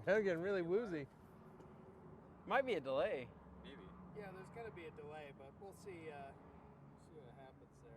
I'm getting really woozy. Might be a delay. Maybe. Yeah, there's going to be a delay, but we'll see what happens there.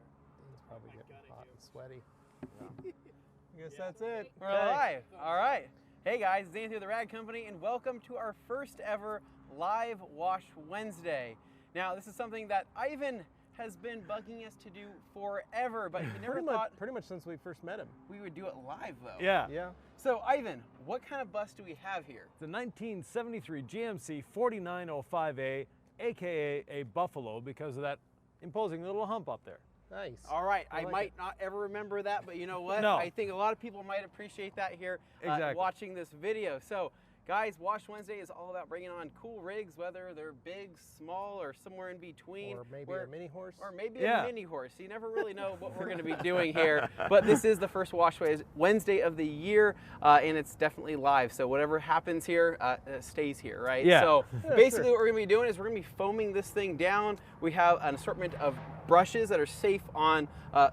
It's probably getting hot and sweaty. I guess Yeah. that's it. We're live. All right. Hey guys, Dane here, the Rad Company, and welcome to our first ever live Wash Wednesday. Now, this is something that Yvan has been bugging us to do forever, but he never thought pretty much since we first met him. we would do it live, though. Yeah. Yeah. So, Yvan, what kind of bus do we have here? The 1973 GMC 4905A, aka a Buffalo, because of that imposing little hump up there. Nice. All right, I like might not ever remember that, but you know what? No. I think a lot of people might appreciate that here Exactly. watching this video. So, guys, Wash Wednesday is all about bringing on cool rigs, whether they're big, small, or somewhere in between. Or maybe a mini horse. Or maybe Yeah. a mini horse. You never really know what we're going to be doing here. But this is the first Wash Wednesday of the year, and it's definitely live. So whatever happens here stays here, right? Yeah. So Yeah, basically sure. what we're going to be doing is we're going to be foaming this thing down. We have an assortment of brushes that are safe on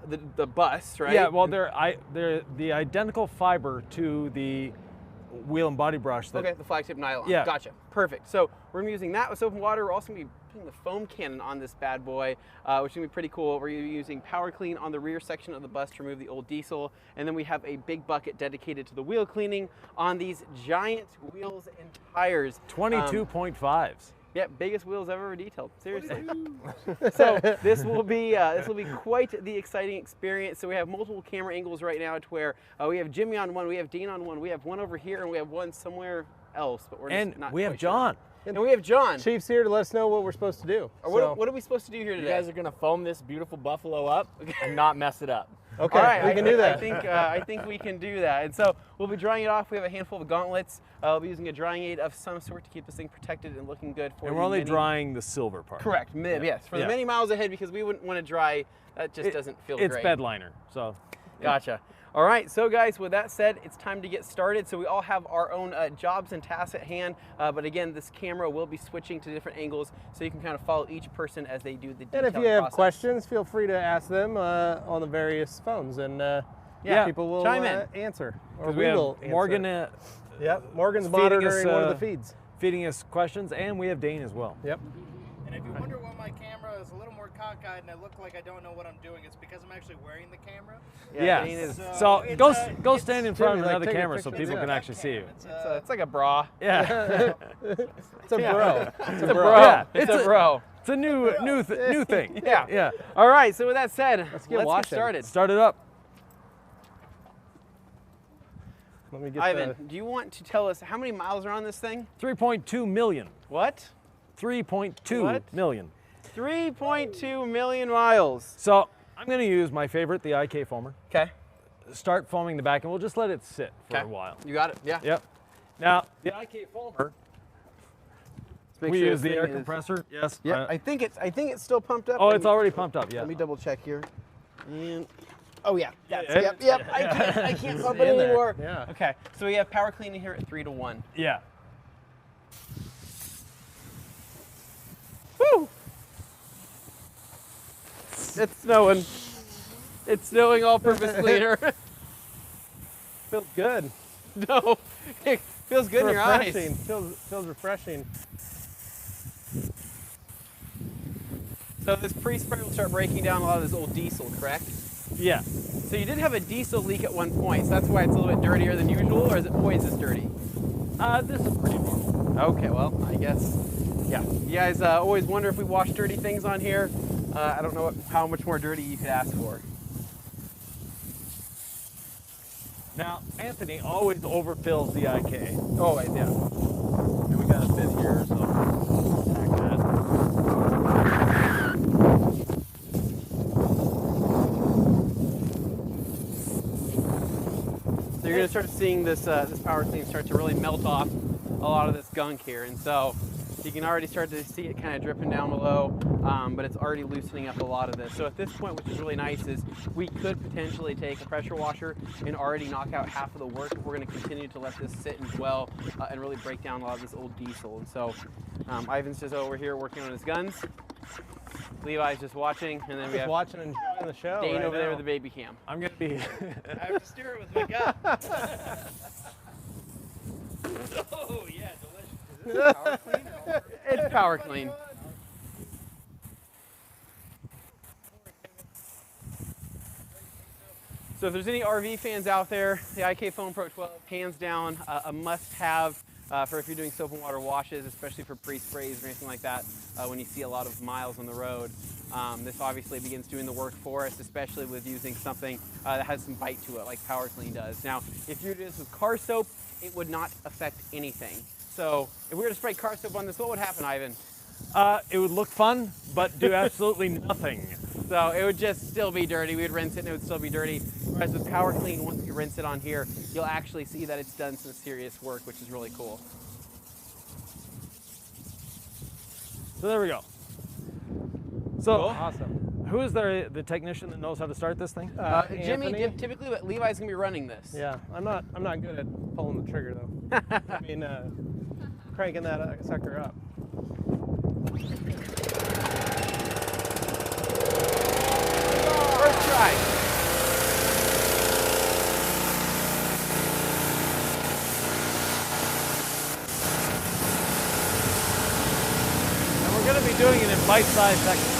the bus, right? Yeah, well, they're the identical fiber to the wheel and body brush. That, Okay, the flagship nylon. Yeah. Gotcha. Perfect. So we're gonna be using that with soap and water. We're also gonna be putting the foam cannon on this bad boy, which is gonna be pretty cool. We're gonna be using Power Clean on the rear section of the bus to remove the old diesel, and then we have a big bucket dedicated to the wheel cleaning on these giant wheels and tires. 22.5s. Yeah, biggest wheels ever detailed. Seriously. So this will be quite the exciting experience. So we have multiple camera angles right now to where we have Jimmy on one, we have Dane on one, we have one over here, and we have one somewhere else. But we're And just not we have quite sure. John. And we have John. Chief's here to let us know what we're supposed to do. Or what are we supposed to do here You today? guys are gonna foam this beautiful Buffalo up and not mess it up. Okay, All right, we can do that. I think we can do that. And so we'll be drying it off. We have a handful of gauntlets. We'll be using a drying aid of some sort to keep this thing protected and looking good for And the we're only many- drying the silver part. Correct. Yes, for the Yeah. many miles ahead, because we wouldn't want to dry. That just doesn't feel It's great. bed liner, so. Gotcha. All right, so guys, with that said, it's time to get started. So we all have our own jobs and tasks at hand, but again, this camera will be switching to different angles, so you can kind of follow each person as they do the And if you detailing have process. questions, feel free to ask them on the various phones, and Yeah, people will chime in. answer. Or Because we we will have answer. Morgan Yep, Morgan's feeding us, monitoring one of the feeds. feeding us questions, and we have Dane as well. Yep. And if you wonder why my camera is a little more cockeyed and I look like I don't know what I'm doing, it's because I'm actually wearing the camera. Yeah. Dane is- So it's go a- go it's- stand in front Jimmy, of like, another take a camera so picture. people Yeah. can actually see you. It's like a bra. Yeah. It's a bro. It's a bro. Yeah, It's it's a bro. It's a new thing. Yeah. Yeah. All right. So with that said, let's get get washing. started. Start it up. Let me get Yvan, do you want to tell us how many miles are on this thing? 3.2 million. What? 3.2 What? million. 3.2 million miles. So I'm going to use my favorite, the IK foamer. Okay. Start foaming the back, and we'll just let it sit for a while. You got it. Yeah. Yep. Now the IK foamer, Let's make we sure use this the air thing is- compressor. Yes. Yeah. I think it's still pumped up. Oh, Let it's me- already pumped up. Yeah. Let me double check here. And oh yeah. That's, Yeah. Yep. I can't pump it in there. anymore. Yeah. Okay. So we have power cleaning here at 3-to-1. Yeah. Woo! It's snowing. It's snowing all-purpose cleaner. Feels good. No, it feels good in your eyes. Refreshing. Feels refreshing. So this pre-spray will start breaking down a lot of this old diesel, correct? Yeah. So you did have a diesel leak at one point, so that's why it's a little bit dirtier than usual, or is it always this dirty? This is pretty normal. Okay, well, I guess, yeah. You guys always wonder if we wash dirty things on here. I don't know how much more dirty you could ask for. Now Anthony always overfills the IK. Oh, wait, yeah. And we got a bit here, so tack that. So you're going to start seeing this this power clean start to really melt off a lot of this gunk here, and so you can already start to see it kind of dripping down below, but it's already loosening up a lot of this. So at this point, which is really nice, is we could potentially take a pressure washer and already knock out half of the work if we're going to continue to let this sit and dwell and really break down a lot of this old diesel. And so Yvan's just over here working on his guns. Levi's just watching, and then we Just have watching and enjoying the show. Dane right over there now. with the baby cam. I'm gonna be. I have to steer it with my gut. Oh yeah, delicious. Is this power clean? It's power clean. So if there's any RV fans out there, the IK Foam Pro 12, hands down, a must-have for if you're doing soap and water washes, especially for pre-sprays or anything like that, when you see a lot of miles on the road. This obviously begins doing the work for us, especially with using something that has some bite to it, like Power Clean does. Now, if you do this with car soap, it would not affect anything. So if we were to spray car soap on this, what would happen, Ivan? It would look fun, but do absolutely nothing. So it would just still be dirty. We would rinse it and it would still be dirty. Whereas with Power Clean, once you rinse it on here, you'll actually see that it's done some serious work, which is really cool. So there we go. So Awesome. who is the technician that knows how to start this thing? Jimmy, Anthony? typically Levi's gonna be running this. Yeah, I'm not good at pulling the trigger though. I mean, cranking that sucker up. First try. And we're going to be doing it in bite-sized sections.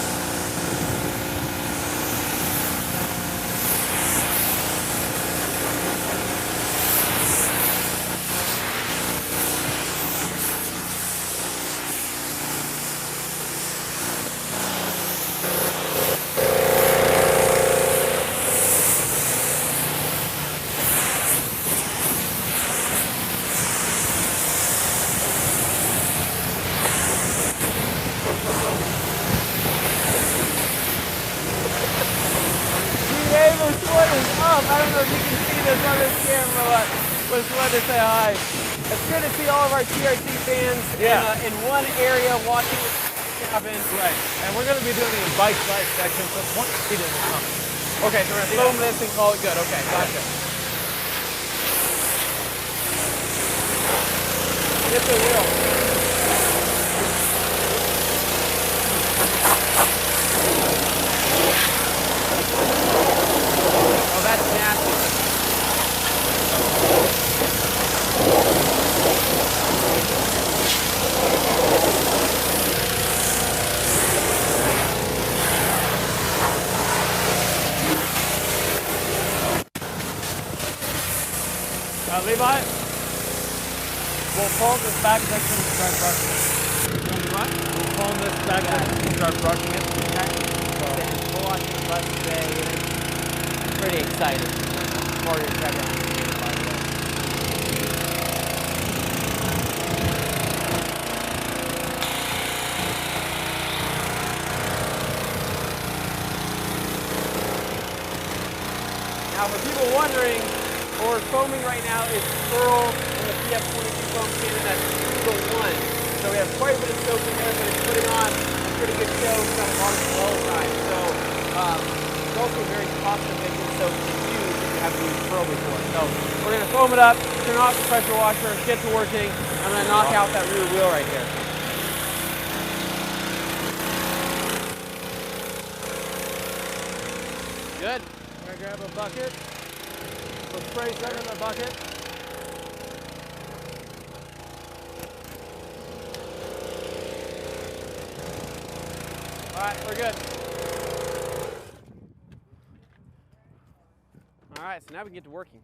I don't know if you can see this on this camera, but just wanted to say hi. It's good to see all of our TRT fans in one area watching this happen. Right. And we're going to be doing it in bite-sized sections, so point feet in the coming. Okay, so we're going to foam this and call it good. Okay, gotcha. Get the wheel. Oh, that's nasty. Levi, we'll foam this back section and start brushing it. What? We'll foam this back section and start brushing it. We're watching the bus today, and I'm pretty excited. More excited on the camera, by the way. Now, for people wondering, what we're foaming right now is Pearl and the PF22 foam cannon at 2-to-1. So we have quite a bit of soap in there, but it's putting on a pretty good show from a lot of slow time. So it's also very cost-effective soap to use if you haven't used Pearl before. So we're going to foam it up, turn off the pressure washer, get to working. I'm going to knock out that rear wheel right here. Good. I'm gonna grab a bucket. We'll spray some in the bucket. All right, we're good. All right, so now we can get to working.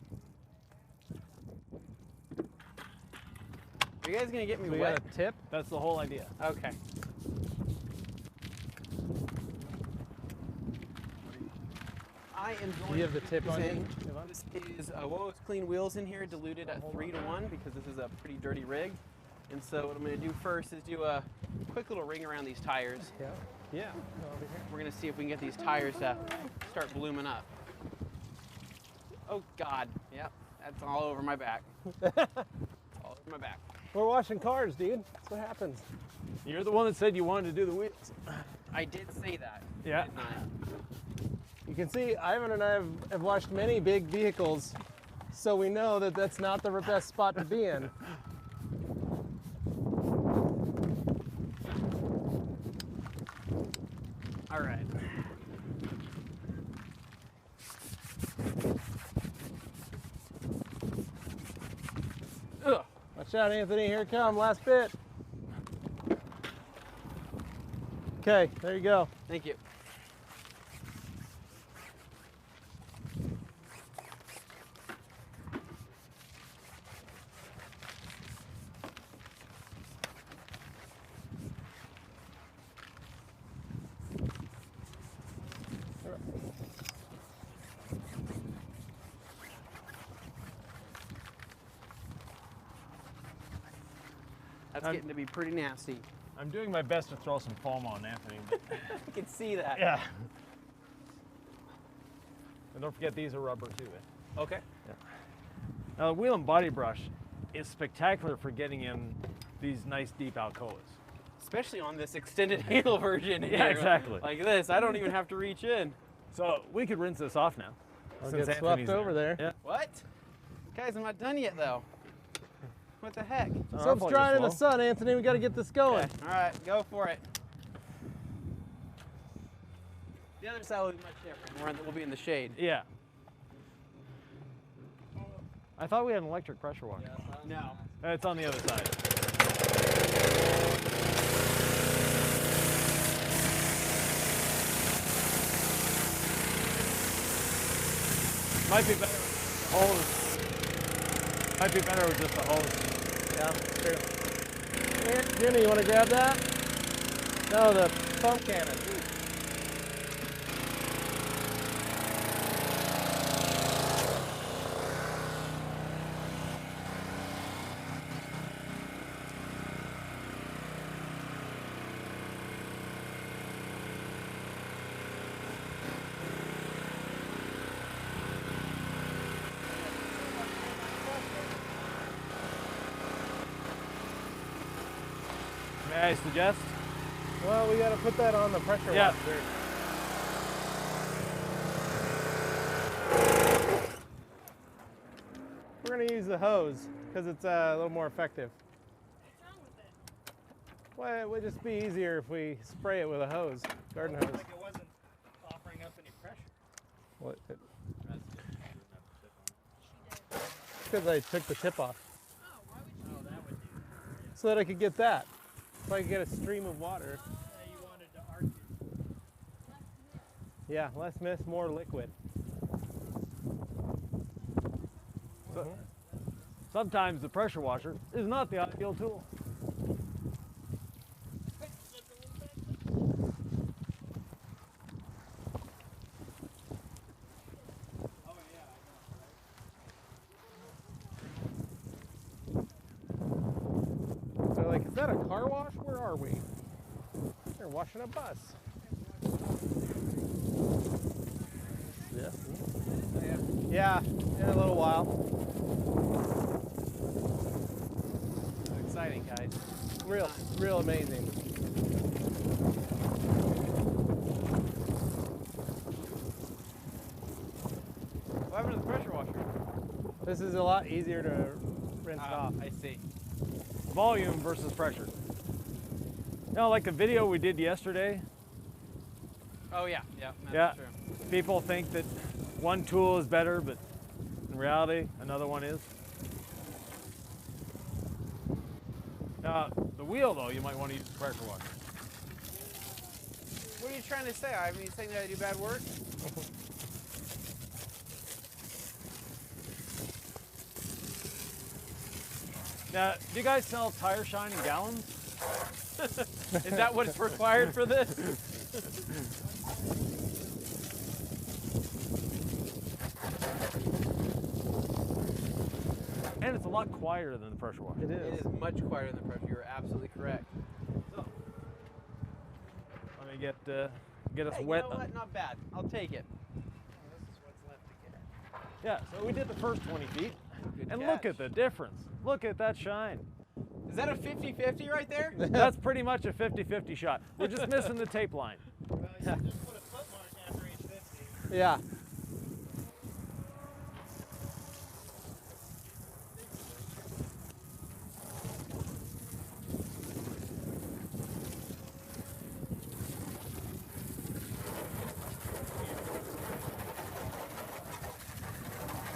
Are you guys gonna get me We wet? got a tip. That's the whole idea. Okay. I am going Do you have the tip on you, in. Yvan? This is WASHWEDNESDAY Clean Wheels in here, diluted at 3-to-1 because this is a pretty dirty rig. And so what I'm going to do first is do a quick little ring around these tires. Yeah. Yeah. Over here. We're going to see if we can get these tires to start blooming up. Oh God, yep, that's all over my back. All over my back. We're washing cars, dude. That's what happens. You're the one that said you wanted to do the wheels. I did say that. Yeah. Didn't I? You can see Ivan and I have washed many big vehicles, so we know that that's not the best spot to be in. All right. Watch Watch out, Anthony. Here it comes. Last bit. Okay, there you go. Thank you. That's getting to be pretty nasty. I'm doing my best to throw some foam on Anthony. But I can see that. yeah. And don't forget these are rubber too. Okay. Yeah. Now the wheel and body brush is spectacular for getting in these nice deep alcoves. Especially on this extended handle version here. Yeah, exactly. Like this, I don't even have to reach in. So we could rinse this off now. I'll since get Anthony's swept over there. Yeah. What? Guys, I'm not done yet though. What the heck? Soap's drying in the sun, Anthony. We got to get this going. Okay. All right, go for it. The other side will be much different. We'll be in the shade. Yeah. I thought we had an electric pressure washer. No. It's on the other side. Might be better with the hose. Might be better with just the hose. Yeah, true. Here, Jimmy, you want to grab that? No, the pump cannon. May I suggest? Well, we got to put that on the pressure Yeah. washer. We're going to use the hose because it's a little more effective. What's wrong with it? Well, it would just be easier if we spray it with a hose, garden hose. Like it wasn't offering up any pressure. What? Because I took the tip off. Oh, why would you? Oh, that would do. So that I could get that. So I could get a stream of water. You wanted to arc it. Yeah, less mist, more liquid. Sometimes the pressure washer is not the ideal tool. They're like, is that a car wash? Where are we? They're washing a bus. Yeah. Yeah, in a little while. Exciting, guys. Real amazing. What happened to the pressure washer? This is a lot easier to rinse off. I see. Volume versus pressure. You know, like the video we did yesterday, Oh yeah, yeah, that's Yeah. true. people think that one tool is better, but in reality, another one is. The wheel, though, you might want to use the pressure washer. What are you trying to say? I mean, you saying that I do bad work? Now, do you guys sell tire shine in gallons? Is that what's required for this? And it's a lot quieter than the pressure washer. It It is. is much quieter than the pressure. You're absolutely correct. So, let me get us Hey, wet. you know what? Not bad. I'll take it. This is what's left to get. Yeah, so we did the first 20 feet. Good And catch. look at the difference. Look at that shine. Is that a 50-50 right there? That's pretty much a 50-50 shot. We're just missing the tape line. Well, you just put a foot mark after each 50. Yeah.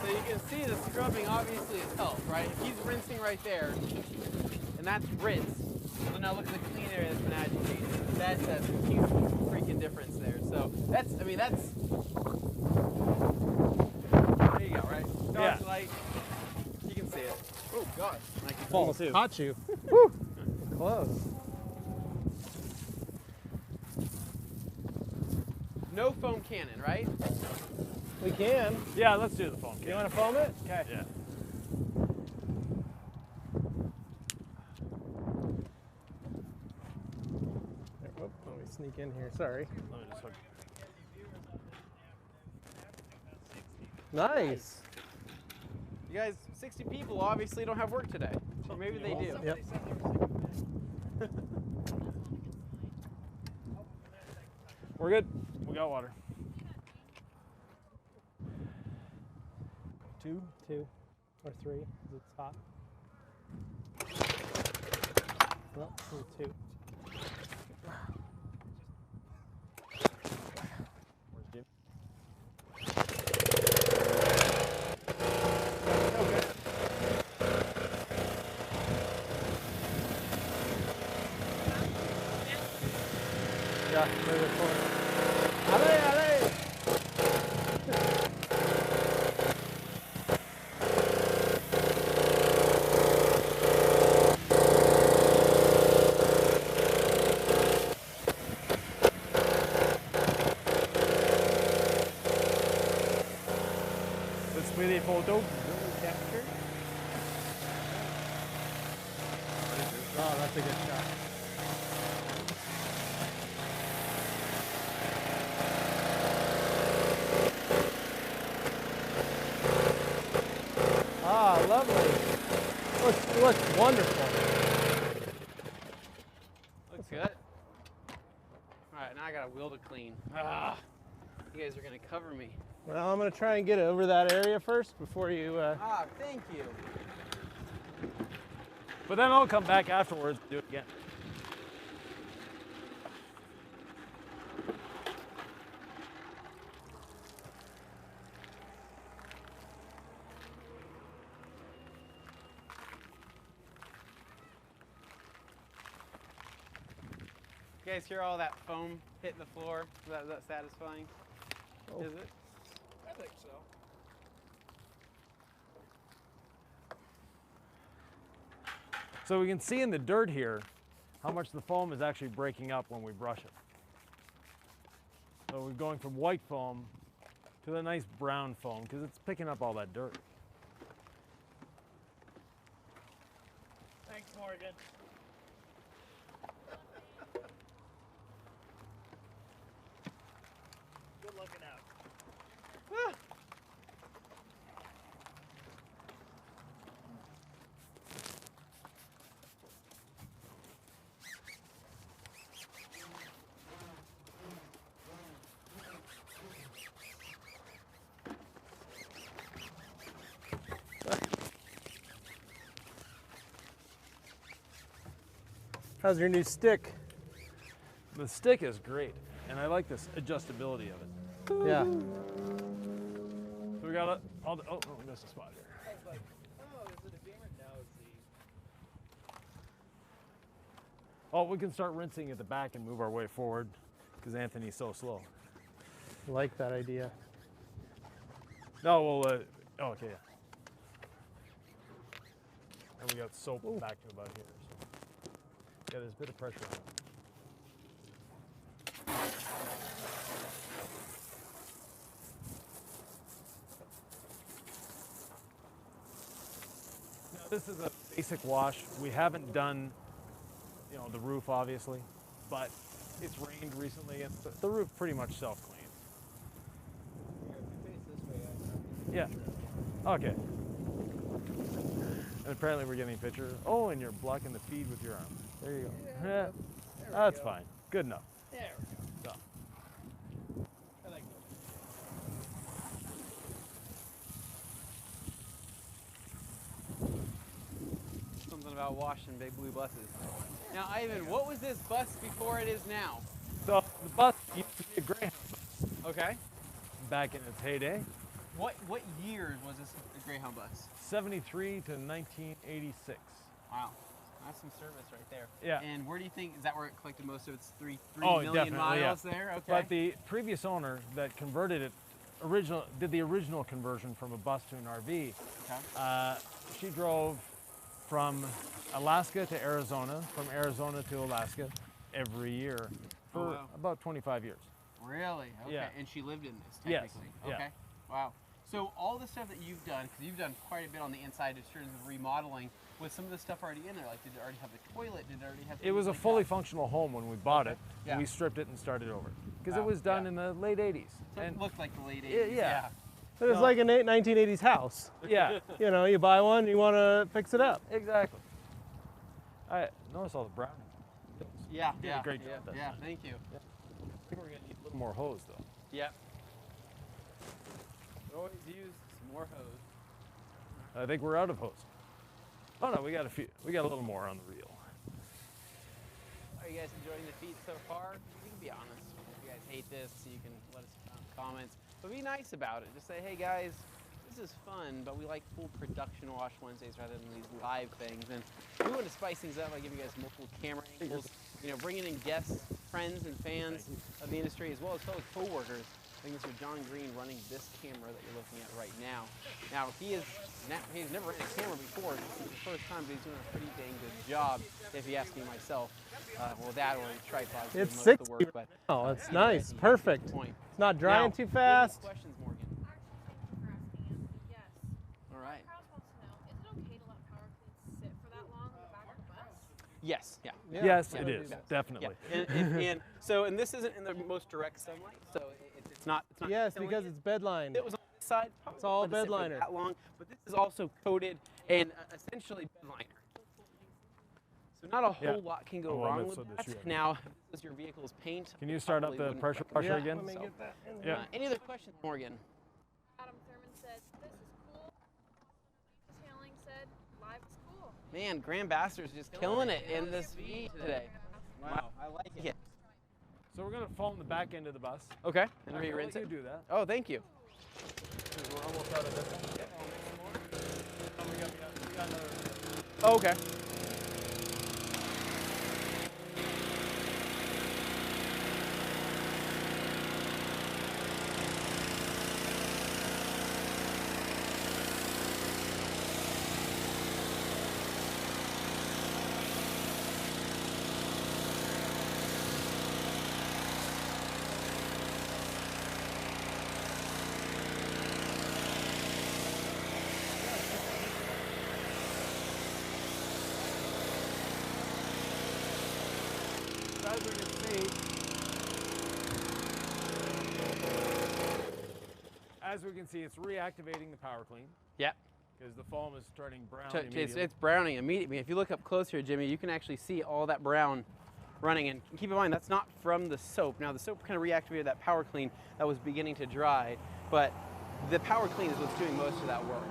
So you you can see the scrubbing obviously has helped, right? If he's rinsing right there, and that's rinse. So now look at the clean area that's been agitated. That's a huge freaking difference there. So that's, I mean, that's, there you go, right? Dark light, you can see it. Oh God, I can fall too. Caught you. Woo! Close. No foam cannon, right? We can. Yeah, let's do the foam. You want to foam it? Okay. Yeah. Whoop, let me sneak in here. Sorry. Let me just hook. Nice. You guys, 60 people obviously don't have work today. Or maybe they do. Yep. We're good. We got water. Two or three. It's hot. Well, two. Where's Jim? Yeah, move it forward. Allez, allez! Let's play the photo. Capture. Oh, that's a good shot. Ah, lovely. Looks wonderful. Looks good. All right, now I got a wheel to clean. Ah, you guys are gonna cover me. Well, I'm gonna try and get over that area first before you. Ah, thank you. But then I'll come back afterwards and do it again. You guys hear all that foam hitting the floor? Is that satisfying? Oh. Is it? I think so. So we can see in the dirt here how much the foam is actually breaking up when we brush it. So we're going from white foam to the nice brown foam because it's picking up all that dirt. Thanks, Morgan. Good looking out. How's your new stick? The stick is great, and I like this adjustability of it. Yeah. So we got all the, oh, we missed a spot here. I was like, oh, is it a beamer? No, it's the... Oh, we can start rinsing at the back and move our way forward because Anthony's so slow. Like that idea. No, well, oh, okay, yeah. And we got soap back to about here. So. Yeah, there's a bit of pressure on it. Now, this is a basic wash. We haven't done, you know, the roof obviously, but it's rained recently and the roof pretty much self-cleans. Yeah. Okay. And apparently we're getting a picture. Oh, and you're blocking the feed with your arm. There you go. Yeah. That's fine. Good enough. There we go. So. I like that. Something about washing big blue buses. Now, Ivan, what was this bus before it is now? So the bus used to be a Greyhound bus Okay. back in its heyday. What year was this Greyhound bus? 73 to 1986. Wow, that's some service right there. Yeah. And where do you think, is that where it collected most of its 3 Oh, million definitely, miles yeah. there? Okay. But the previous owner that converted it, did the original conversion from a bus to an RV. Okay. She drove from Alaska to Arizona, from Arizona to Alaska every year for Oh, wow. about 25 years. Really? Okay. Yeah. And she lived in this, Yes, technically. yeah. Okay. Wow. So all the stuff that you've done, because you've done quite a bit on the inside in terms of remodeling, was some of the stuff already in there? Like, did it already have the toilet? Did it already have? It was a things like fully that? functional home when we bought it, Yeah. and we stripped it and started over. Because Wow, it was done yeah. in the late 80s. So And it looked like the late 80s. yeah. It was like a 1980s house. yeah, You know, you buy one, you want to fix it up. exactly. I notice all the brown. Yeah. did a great job that Yeah. time. Thank you. I think we're gonna need a little more hose though. Yep. Always use some more hose. I think we're out of hose. Oh no, we got a few. We got a little more on the reel. Are you guys enjoying the feet so far? You can be honest. If you guys hate this, you can let us know in the comments. But be nice about it. Just say, hey guys, this is fun, but we like full production Wash Wednesdays rather than these live things. And we want to spice things up by giving you guys multiple camera angles, you know, bringing in guests, friends, and fans of the industry, as well as fellow co-workers. I think Mr. John Green running this camera that you're looking at right now. Now, he's never ran a camera before. This is the first time, but he's doing a pretty dang good job, if you ask me myself. Well, that or a tripod. It's most 60 of the work, but Oh, it's either nice, way, perfect. Point. It's not drying Now, too do you have any fast. questions, Morgan? Actually, thank you for asking. Yes. All right. Crowd wants to know, is it okay to let power cleans sit for that long on the back of the bus? Yes. Yeah. Yeah, Yes, yeah, it is yeah. definitely. And this isn't in the most direct sunlight, so it's not. Yes, killing because it. it's bed lined. It was on this side. It's all Let it sit bed for liner. That long, but this is also coated and essentially bed liner. So not a whole Yeah. lot can go Oh, well, wrong that's with what that. this should- Now, if this is your vehicle's paint. Can you start up probably the wouldn't pressure recommend washer it. again? Let me So, get that in Yeah. there. any other questions, Morgan? Adam Thurman said, this is cool. Detailing said, live is cool. Man, Grand Bastard's just killing it in this V today. Wow, I like it. So we're gonna foam the back end of the bus. Okay, and I'll re-rinse let it. you do that. Oh, thank you. 'Cause we're almost out of this one. Oh, we got another. Oh, okay. As we can see, it's reactivating the power clean Yeah. because the foam is turning brown So immediately. it's browning immediately. If you look up close here, Jimmy, you can actually see all that brown running. And keep in mind, that's not from the soap. Now, the soap kind of reactivated that power clean that was beginning to dry, but the power clean is what's doing most of that work.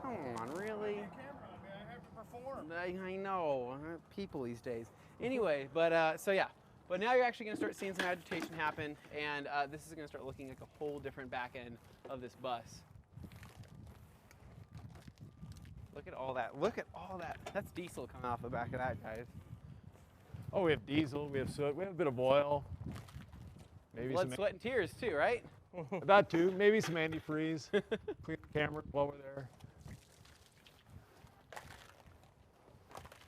Come on, really? I have to perform. I know, people these days. Anyway, but so yeah. But now you're actually going to start seeing some agitation happen, and this is going to start looking like a whole different back end of this bus. Look at all that. Look at all that. That's diesel coming off the back of that, guys. Oh, we have diesel, we have soot, we have a bit of oil. Maybe Blood, some sweat, and tears too, right? that too. Maybe some antifreeze. Clean the camera while we're there.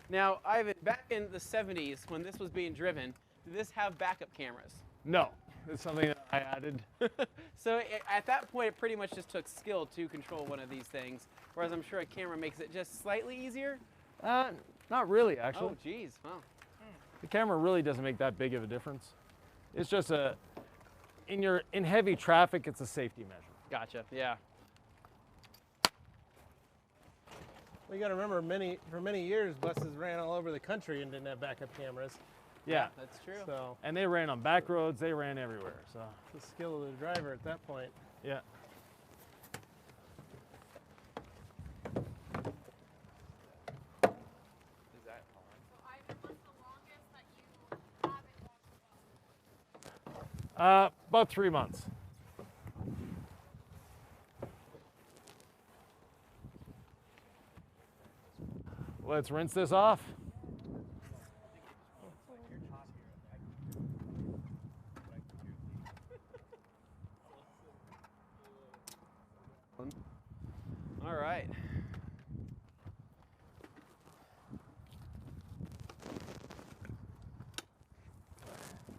Now, Ivan, back in the 70s when this was being driven, did this have backup cameras? No, it's something that I added. So at that point, it pretty much just took skill to control one of these things, whereas I'm sure a camera makes it just slightly easier. Not really, actually. Oh, geez. Wow. The camera really doesn't make that big of a difference. It's just in heavy traffic, it's a safety measure. Gotcha. Yeah. We got to remember, for many years, buses ran all over the country and didn't have backup cameras. Yeah. That's true. So And they ran on back roads, they ran everywhere, so. it's the skill of the driver at that point. Yeah. Is that hard? So Ivan, what's the longest that you haven't washed a bus? About 3 months. let's rinse this off. All right.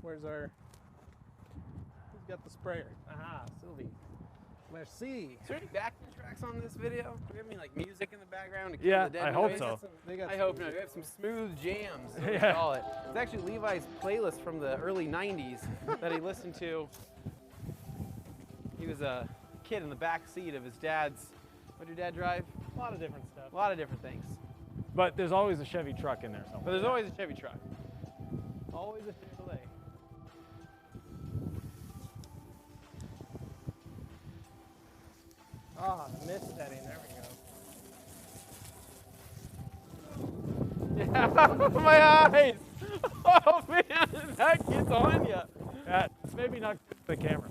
Where's our? Who's got the sprayer? Aha, Sylvie. Merci. Is there any backing tracks on this video? Do we have any like music in the background? To keep Yeah, the dead I hope noise? so. I hope not. We have some smooth jams, as we Yeah. call it. It's actually Levi's playlist from the early 90s that he listened to. He was a kid in the back seat of his dad's, what did your dad drive? A lot of different stuff. A lot of different things. But there's always a Chevy truck in there somewhere. But there's always a Chevy truck. Always a Chevrolet. Ah, mist setting. There we go. Yeah, my eyes! Oh man, that gets on you. It's maybe not the camera.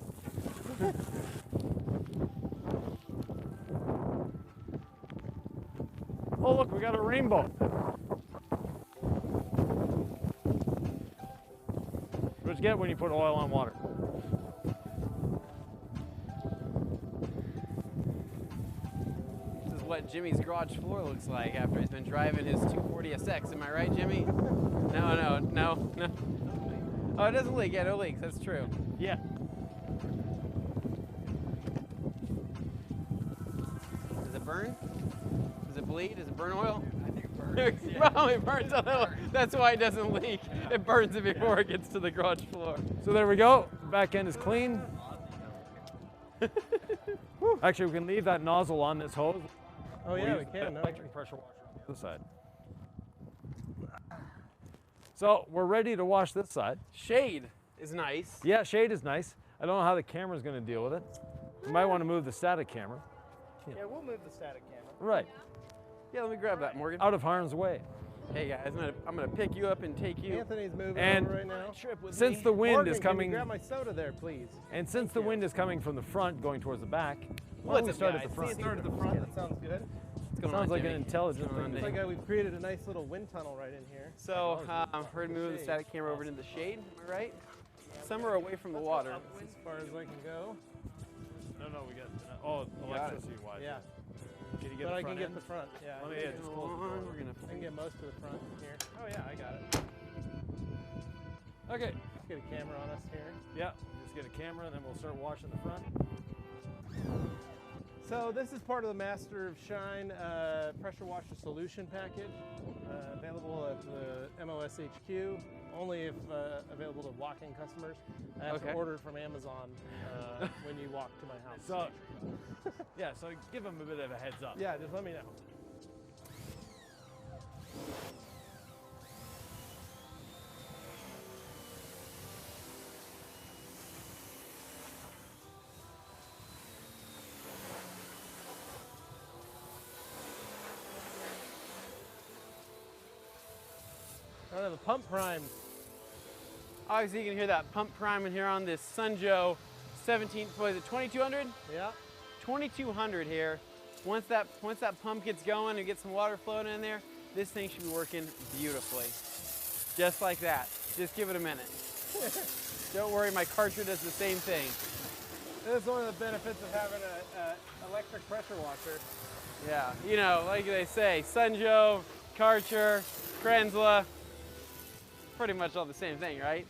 Oh look, we got a rainbow. What you get when you put oil on water. This is what Jimmy's garage floor looks like after he's been driving his 240 SX. Am I right, Jimmy? No. Oh, it doesn't leak. Yeah, no leaks. That's true. Yeah. Does it burn? Does it bleed? Does it burn oil? I think it burns. It probably burns on the. That's why it doesn't leak. It burns it before it gets to the garage floor. So there we go. The back end is clean. Actually, we can leave that nozzle on this hose. Oh We'll yeah, use we can. the No. electric pressure washer on the other side. So we're ready to wash this side. Shade is nice. Yeah, shade is nice. I don't know how the camera's going to deal with it. You might want to move the static camera. Yeah, we'll move the static camera. Right, Yeah, let me grab that, Morgan. out of harm's way. Hey guys, I'm gonna pick you up and take you. Anthony's moving And over right now. since the wind Morgan, is can you coming, grab my soda there, please? and since the wind is coming from the front, going towards the back, why What's don't we up, start guys? at the front? Start at the front. That sounds good. What's going Sounds on, like an Jimmy? intelligent What's going thing. on, Looks Dane? like we've created a nice little wind tunnel right in here. So we're gonna move the static camera over into the shade. Am I right? Somewhere away from the water. As far as I can go. No, we got. Electricity wise. Yeah. Can you get But the I front can end? get the front. Yeah. Let me just close the door. We're gonna. I can get most of the front here. Oh yeah, I got it. Okay. Let's get a camera on us here. Yeah. Just get a camera, and then we'll start washing the front. So this is part of the Master of Shine pressure washer solution package, available at the MOS HQ, only if available to walk-in customers. I have to Okay. order it from Amazon when you walk to my house. So, yeah. So give them a bit of a heads up. yeah, just let me know. I don't have a pump primed. Obviously, you can hear that pump prime in here on this Sunjo 17. What is it? 2200? Yeah. 2200 here. Once that pump gets going and gets some water flowing in there, this thing should be working beautifully. Just like that. Just give it a minute. Don't worry, my cartridge does the same thing. This is one of the benefits of having an electric pressure washer. Yeah, you know, like they say, Sunjo, Karcher, Krenzla, pretty much all the same thing, right?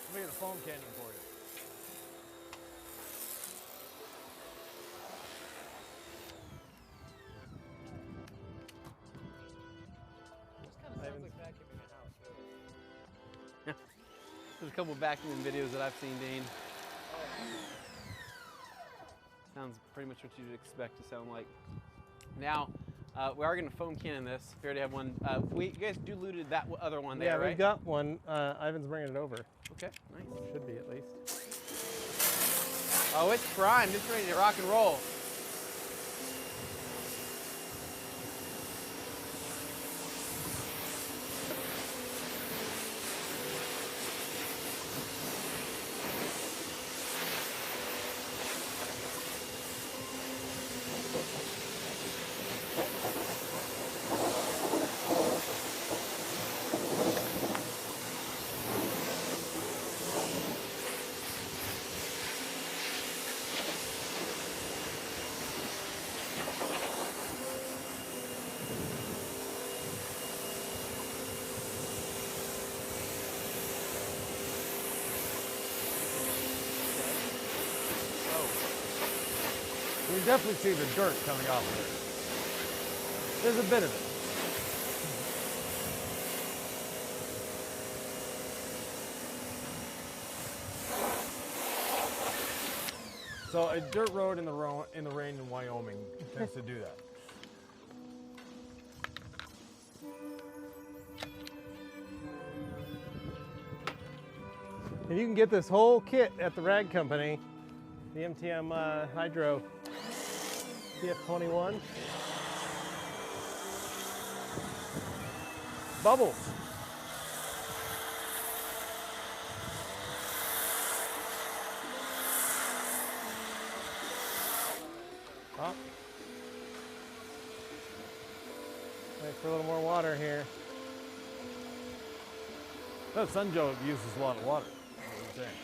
Let me get a foam cannon for you. There's a couple vacuuming videos that I've seen, Dane. Sounds pretty much what you'd expect to sound like. Now, we are going to foam cannon this. We already have one. You guys diluted that other one there, Yeah, right? we've got one. Ivan's bringing it over. Okay, nice. Should be at least. Oh, it's primed. It's ready to rock and roll. can definitely see the dirt coming off of it. There's a bit of it. So a dirt road in the rain in Wyoming tends to do that. And you can get this whole kit at the rag company, the MTM Hydro DF21. Bubbles. Oh. Wait for a little more water here. That Sun Joe uses a lot of water. That's what I'm saying.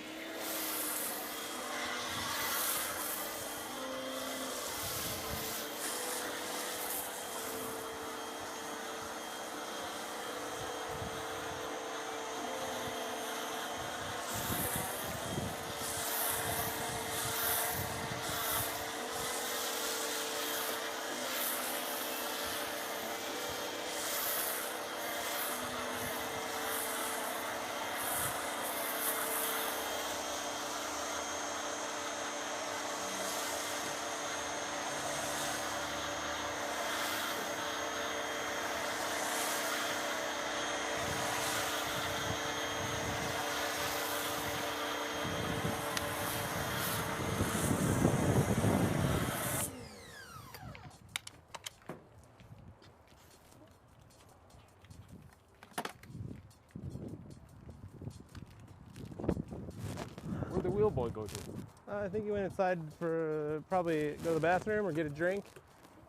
Where'd the wheel boy go to? I think he went inside for probably go to the bathroom or get a drink.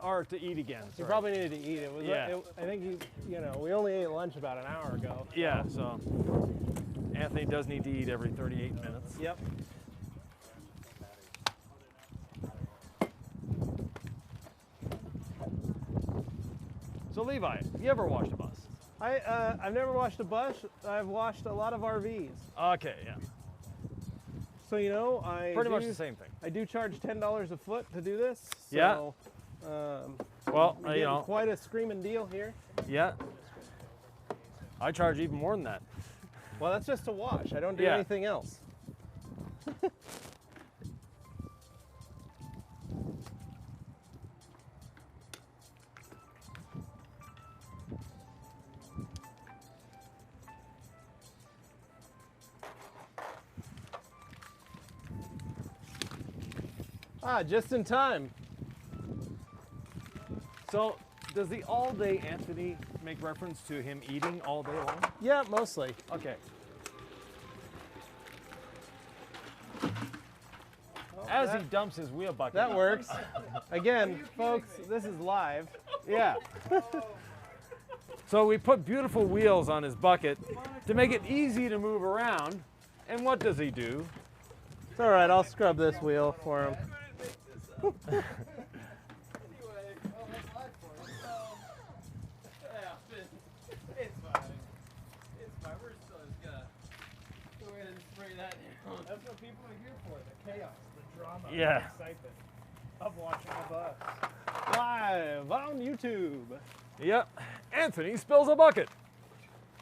Or to eat again. He sorry. probably needed to eat. It was. Yeah. I think he. We only ate lunch about an hour ago. Yeah, so Anthony does need to eat every 38 minutes. Yep. So Levi, have you ever washed a bus? I've never washed a bus. I've washed a lot of RVs. Okay, yeah. So I Pretty much the same thing. I do charge $10 a foot to do this. So, Yeah. Well, we're getting quite a screaming deal here. Yeah. I charge even more than that. Well, that's just to wash. I don't do Yeah. anything else. Just in time. So, does the all-day Anthony make reference to him eating all day long? Yeah, mostly. Okay. As he dumps his wheel bucket. That works. Again, folks, this is live. Yeah. So we put beautiful wheels on his bucket to make it easy to move around. And what does he do? It's all right. I'll scrub this wheel for him. That's what people are here for, the chaos, the drama, Yeah. the excitement of watching a bus. Live on YouTube. Yep. Anthony spills a bucket.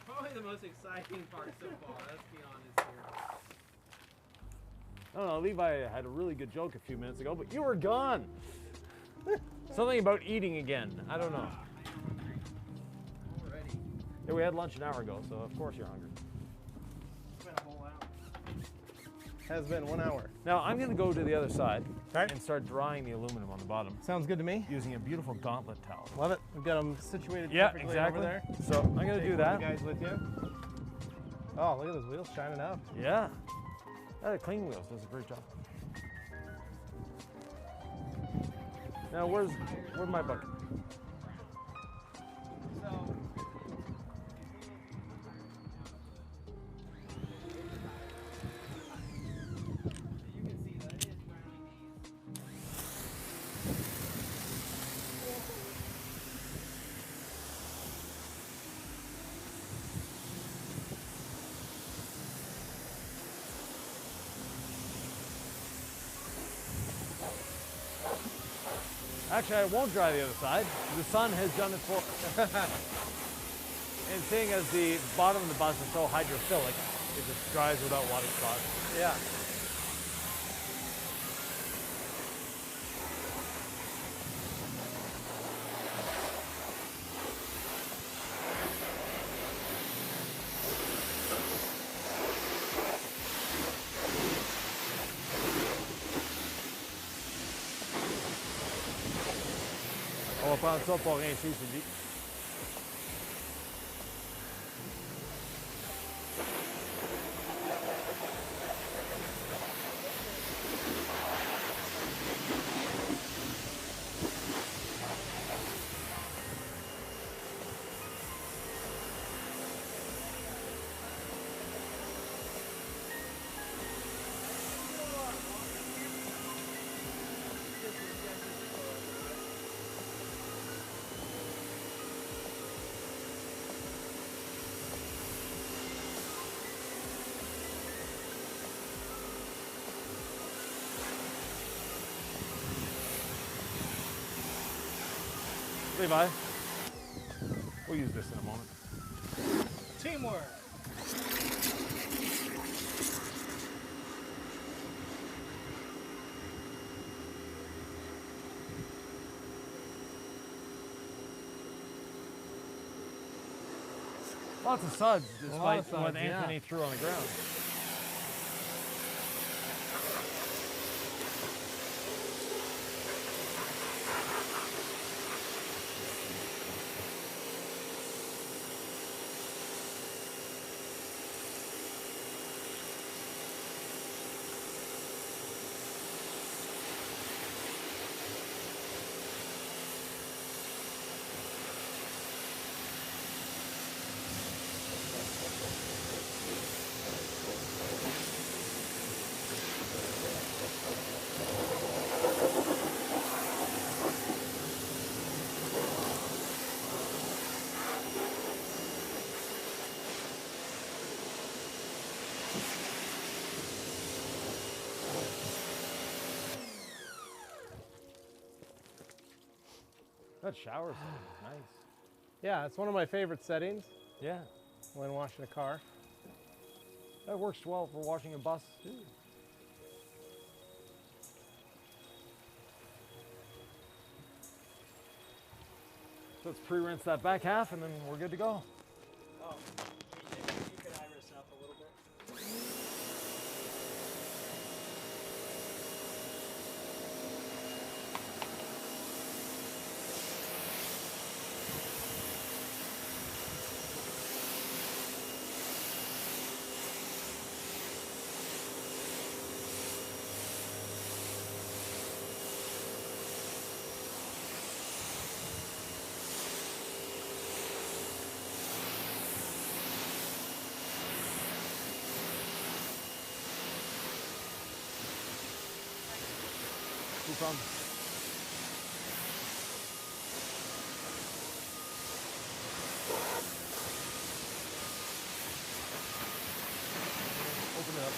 Probably the most exciting part so far, let's be honest here. I don't know, Levi had a really good joke a few minutes ago, but you were gone. Something about eating again. I don't know. Already. Yeah, we had lunch an hour ago, so of course you're hungry. It's been a whole hour. Has been 1 hour. Now I'm going to go to the other side Right. and start drying the aluminum on the bottom Sounds good to me. using a beautiful Gauntlet towel. Love it. We've got them situated Yeah, perfectly exactly. over there. So I'm going to Take do one that. of you guys with you. Oh, look at those wheels shining up. Yeah. That Clean Wheels does a great job. Now where's my bucket? So, you can see that it is browning these. Actually, I won't dry the other side. The sun has done it for us. And seeing as the bottom of the bus is so hydrophilic, it just dries without water spots. Yeah. On va prendre ça pour rincer, c'est dit. Levi, we'll use this in a moment. Teamwork. Lots of suds, despite suds, what yeah. Anthony threw on the ground. That shower setting is nice. Yeah, it's one of my favorite settings Yeah, when washing a car. that works well for washing a bus too. So let's pre-rinse that back half and then we're good to go. Oh, you could iris up a little bit. No problem. Open it up.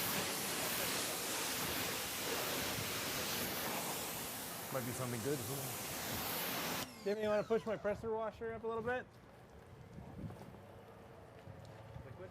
Might be something good. Who knows? Jimmy, you want to push my pressure washer up a little bit? Liquid?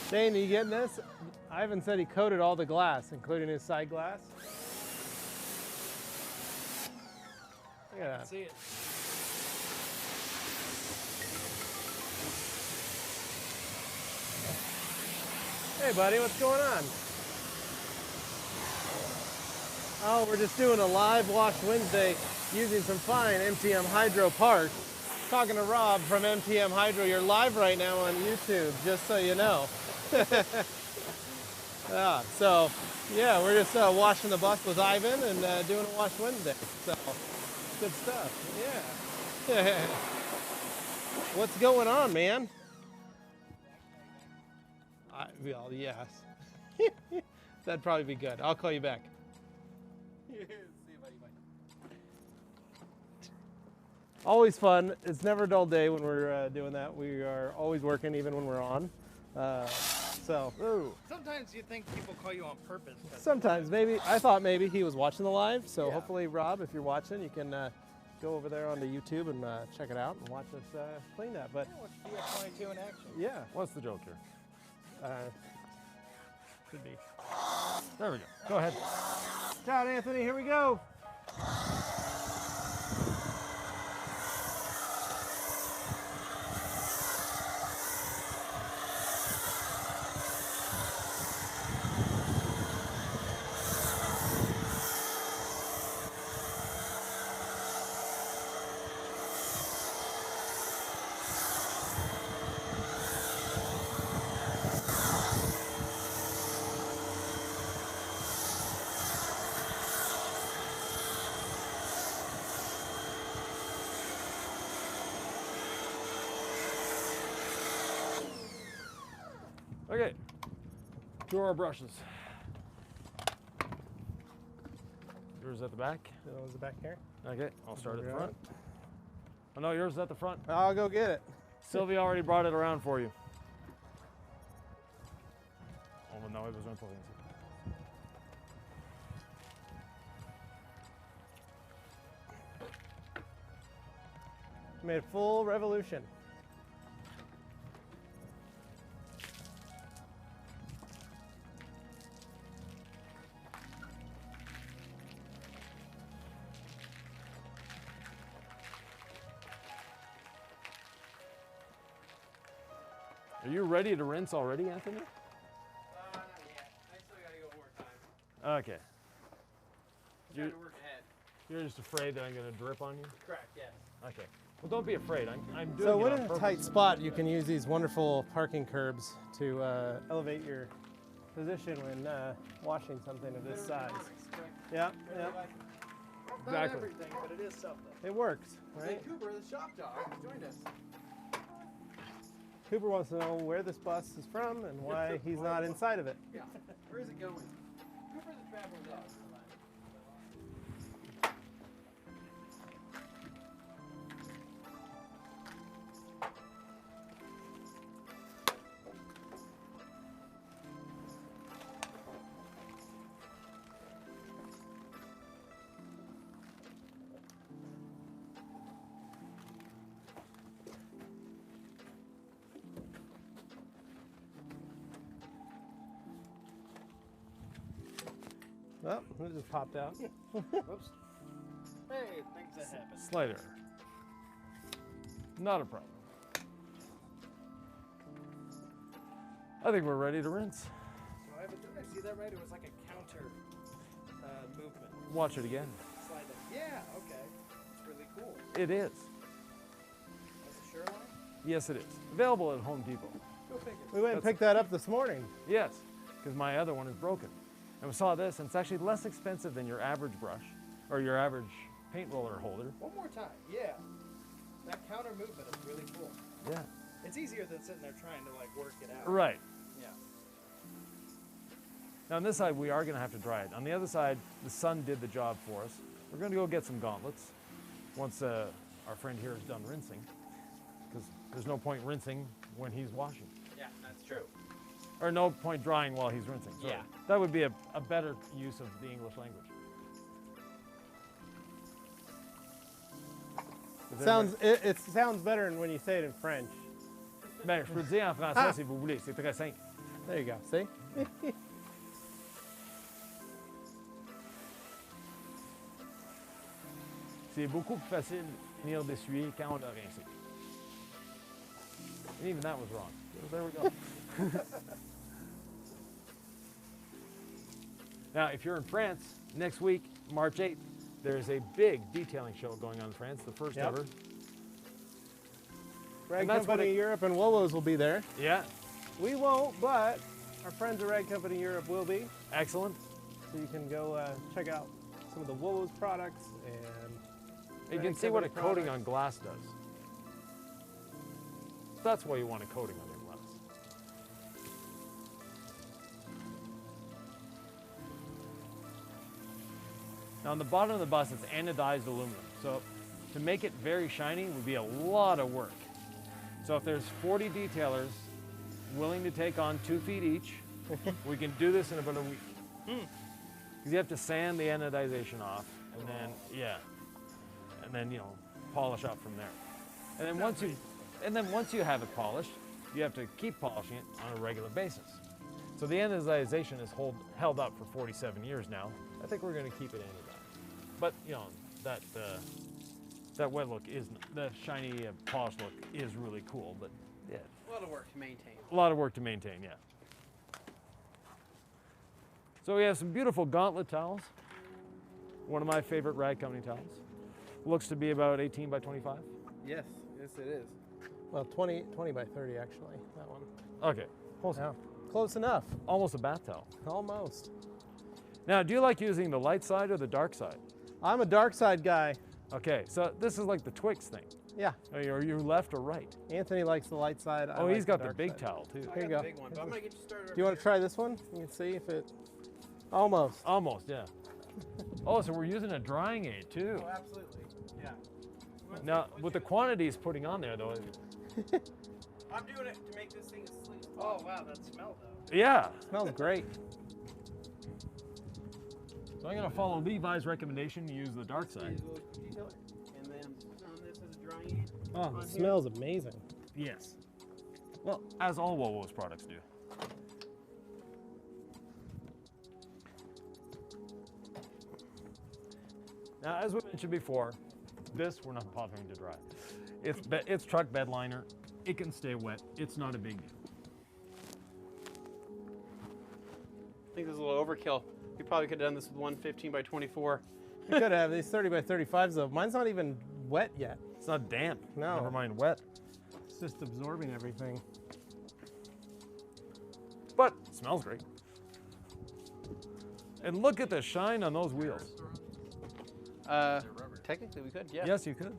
Dane, are you getting this? Ivan said he coated all the glass, including his side glass. Look at that. See it. Hey buddy, what's going on? Oh, we're just doing a live Wash Wednesday using some fine MTM Hydro parts. Talking to Rob from MTM Hydro. You're live right now on YouTube, just so you know. Yeah, so yeah, we're just washing the bus with Ivan and doing a Wash Wednesday. So good stuff. Yeah. What's going on, man? Well, yes. That'd probably be good. I'll call you back. Always fun. It's never a dull day when we're doing that. We are always working, even when we're on. Sometimes you think people call you on purpose. Sometimes, maybe. I thought maybe he was watching the live. So hopefully, Rob, if you're watching, you can go over there onto YouTube and check it out and watch us clean that. But watch DF22 in action. yeah, What's the joke here? should be. There we go. Go ahead. Ciao, Anthony. Here we go. Okay, to our brushes. Yours at the back? The one's back here. Okay, I'll start at the Yeah. front. Oh no, yours is at the front. I'll go get it. Sylvia already brought it around for you. On va en avoir besoin pour rien. Made a full revolution. Are you ready to rinse already, Anthony? Not yet. I still gotta go more time. Okay. I'm trying to work ahead. You're just afraid that I'm going to drip on you? Correct, yes. Okay. Well, don't be afraid. I'm doing So it when on in a purpose. tight spot, you can use these wonderful parking curbs to elevate your position when washing something of this size. Yeah, yeah. Not Exactly. everything, but it is something. It works, Hey, right? Cooper, the shop dog, joined us. Cooper wants to know where this bus is from and why he's not inside of it. Yeah. Where is it going? Cooper's a traveling dog. Oh, it just popped out. Whoops. Hey, things that happen. Slight error. Not a problem. I think we're ready to rinse. So did I see that right? It was like a counter movement. Watch it again. Slide that. Yeah, okay. It's really cool. It is. That's a Shoreline? Yes, it is. Available at Home Depot. Go figure. We went and picked that up this morning. Yes, because my other one is broken. And we saw this, and it's actually less expensive than your average brush or your average paint roller holder. One more time. Yeah. That counter movement is really cool. Yeah. It's easier than sitting there trying to like work it out. Right. Yeah. Now on this side, we are going to have to dry it. On the other side, the sun did the job for us. We're going to go get some gauntlets once our friend here is done rinsing, because there's no point rinsing when he's washing. Yeah, that's true. Or no point drying while he's rinsing. Sorry. Yeah. That would be a better use of the English language. It sounds better when you say it in French. Ben, je peux le dire en français si vous voulez. C'est très simple. There you go. See? C'est beaucoup plus facile de venir d'essuyer quand on a rincé. And even that was wrong. There we go. Now, if you're in France, next week, March 8th, there's a big detailing show going on in France, the first Yep. ever. Rag And that's what Company it- Europe and Wolos will be there. Yeah, We won't, but our friends at Rag Company Europe will be. excellent. So you can go check out some of the Wolos products and You Rag can see what a Company coating products. on glass does. That's why you want a coating on your glass. Now on the bottom of the bus, it's anodized aluminum. So to make it very shiny would be a lot of work. So if there's 40 detailers willing to take on 2 feet each, we can do this in about a week. Because you have to sand the anodization off, and then, you know, polish up from there. And then once you have it polished, you have to keep polishing it on a regular basis. So the anodization is held up for 47 years now. I think we're going to keep it anodized. But you know, that wet look is, the shiny polished look is really cool. But yeah, A lot of work to maintain. a lot of work to maintain. Yeah. So we have some beautiful Gauntlet towels. One of my favorite rag company towels. Looks to be about 18 by 25. Yes, it is. Well, 20 by 30 actually, that one. Okay, close Yeah. enough. Close enough. Almost a bath towel. Almost. Now, do you like using the light side or the dark side? I'm a dark side guy. Okay, so this is like the Twix thing. Yeah. Are you left or right? Anthony likes the light side. I Oh, like he's got the dark big side. towel too. Here you go. Big one, but I'm gonna get you started. Do you want to try this one? You can see if it. Almost. Almost, yeah. Oh, so we're using a drying aid too. Oh, absolutely. Yeah. Now, with the quantity he's putting on there though, I'm doing it to make this thing as sleek as Oh possible. wow, that smell though. yeah. Smells great. So I'm gonna follow Levi's recommendation to use the dark side. And then put on this as a drying aid. Oh, it smells amazing. Yes. Well, as all WOWO's products do. Now, as we mentioned before, this we're not bothering to dry. It's truck bed liner. It can stay wet. It's not a big deal. I think this is a little overkill. We probably could have done this with one 15 by 24. You could have these 30 by 35s though. Mine's not even wet yet. It's not damp. No. Never mind wet. It's just absorbing everything. But it smells great. And look at the shine on those wheels. Technically we could, yeah. Yes, you could.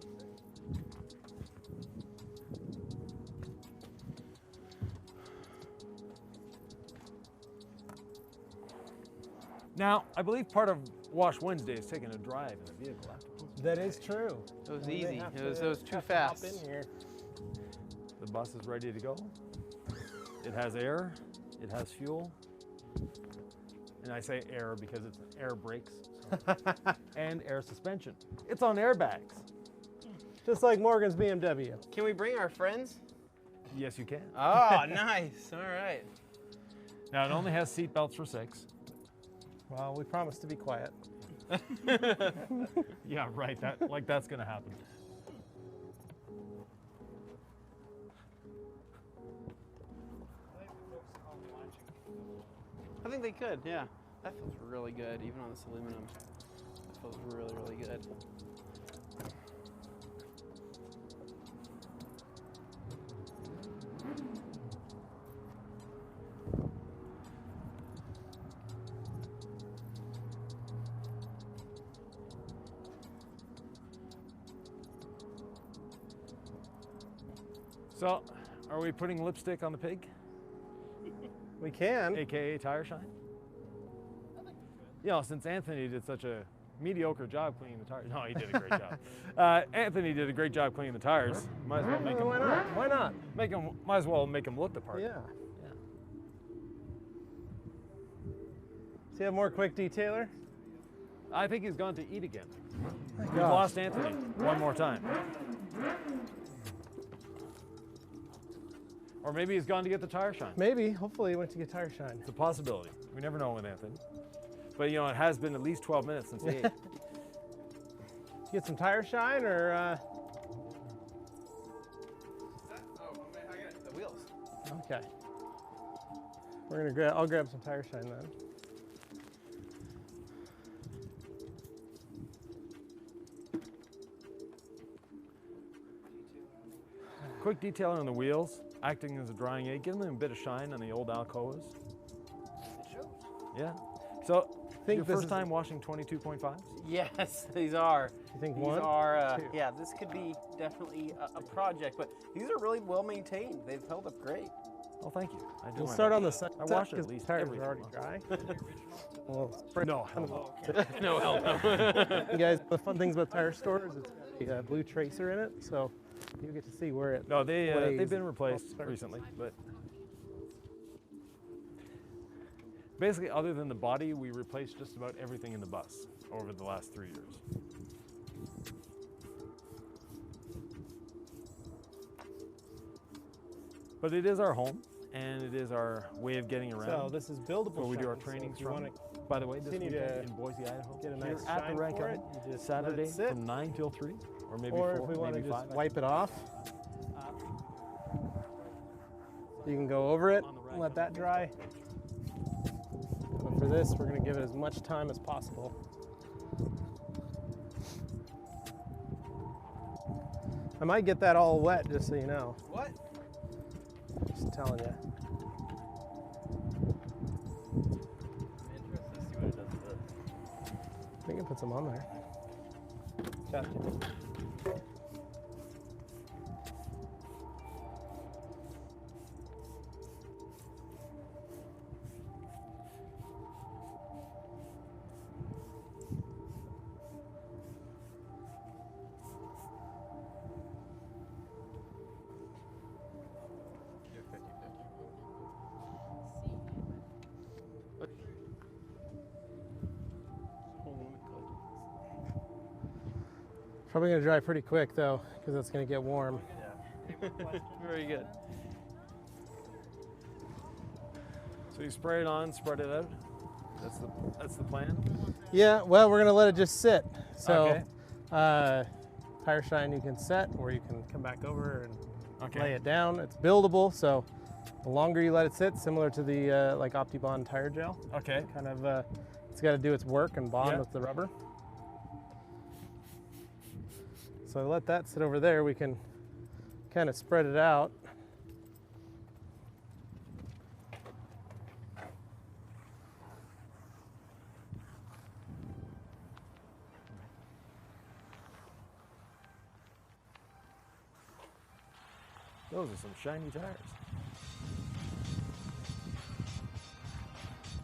Now, I believe part of Wash Wednesday is taking a drive in the vehicle after. That is true. It was They easy. have It was too have to hop fast. in here. The bus is ready to go. It has air, it has fuel. And I say air because it's air brakes and air suspension. It's on airbags. Just like Morgan's BMW. Can we bring our friends? Yes, you can. Oh, nice. All right. Now, it only has seat belts for 6. Well, we promise to be quiet. Yeah, right. That's going to happen. I think they could, yeah. That feels really good, even on this aluminum. That feels really, really good. So, are we putting lipstick on the pig, We can. aka tire shine? You know, since Anthony did such a mediocre job cleaning the tires. No, he did a great job. Anthony did a great job cleaning the tires. Might as well make him. Why not? Why not? Might as well make him look the part. Yeah. Do you have more quick detailer? I think he's gone to eat again. We've gosh. lost Anthony one more time. Or maybe he's gone to get the tire shine. Maybe. Hopefully he went to get tire shine. It's a possibility. We never know with Anthony. But you know, it has been at least 12 minutes since he ate. Get some tire shine or Oh, I got the wheels. okay. I'll grab some tire shine then. Quick detailing on the wheels, acting as a drying aid, giving them a bit of shine on the old Alcoas. It shows. Yeah. So, Think your this first is- time washing 22.5s? Yes, these are. You think These one? are, Two. yeah, this could be definitely a project, but these are really well maintained. They've held up great. Oh, thank you. I do We'll my start on the best. side I wash it because at the least tires every are already 2 dry. months. We'll spray No, hell no. No, hell no. You guys, the fun things about tire stores, it's got a blue tracer in it, so you get to see where it. No, they've weighs. been replaced recently, but basically, other than the body, we replaced just about everything in the bus over the last 3 years. But it is our home, and it is our way of getting around. So this is buildable. where we do our shine, so trainings if you from. wanna By the way, this continue weekend to in Boise, Idaho, get a here nice at the shine rank for it, company, you just let it Saturday sit. from 9 till 3, or maybe or 4, if we want to maybe just 5. wipe it off, you can go over it On the rack and let that dry. But for this, we're going to give it as much time as possible. I might get that all wet, just so you know. What? Just telling you. Interested to see what it does to this. We can put some on there. Chat. Probably going to dry pretty quick though, because it's going to get warm. Very good. So you spray it on, spread it out. That's the plan. Yeah, well, we're going to let it just sit. So, Okay. tire shine you can set, or you can come back over and Okay. lay it down. It's buildable, so the longer you let it sit, similar to the like OptiBond tire gel, Okay. kind of it's got to do its work and bond Yeah. with the rubber. So I let that sit over there. We can kind of spread it out. Those are some shiny tires.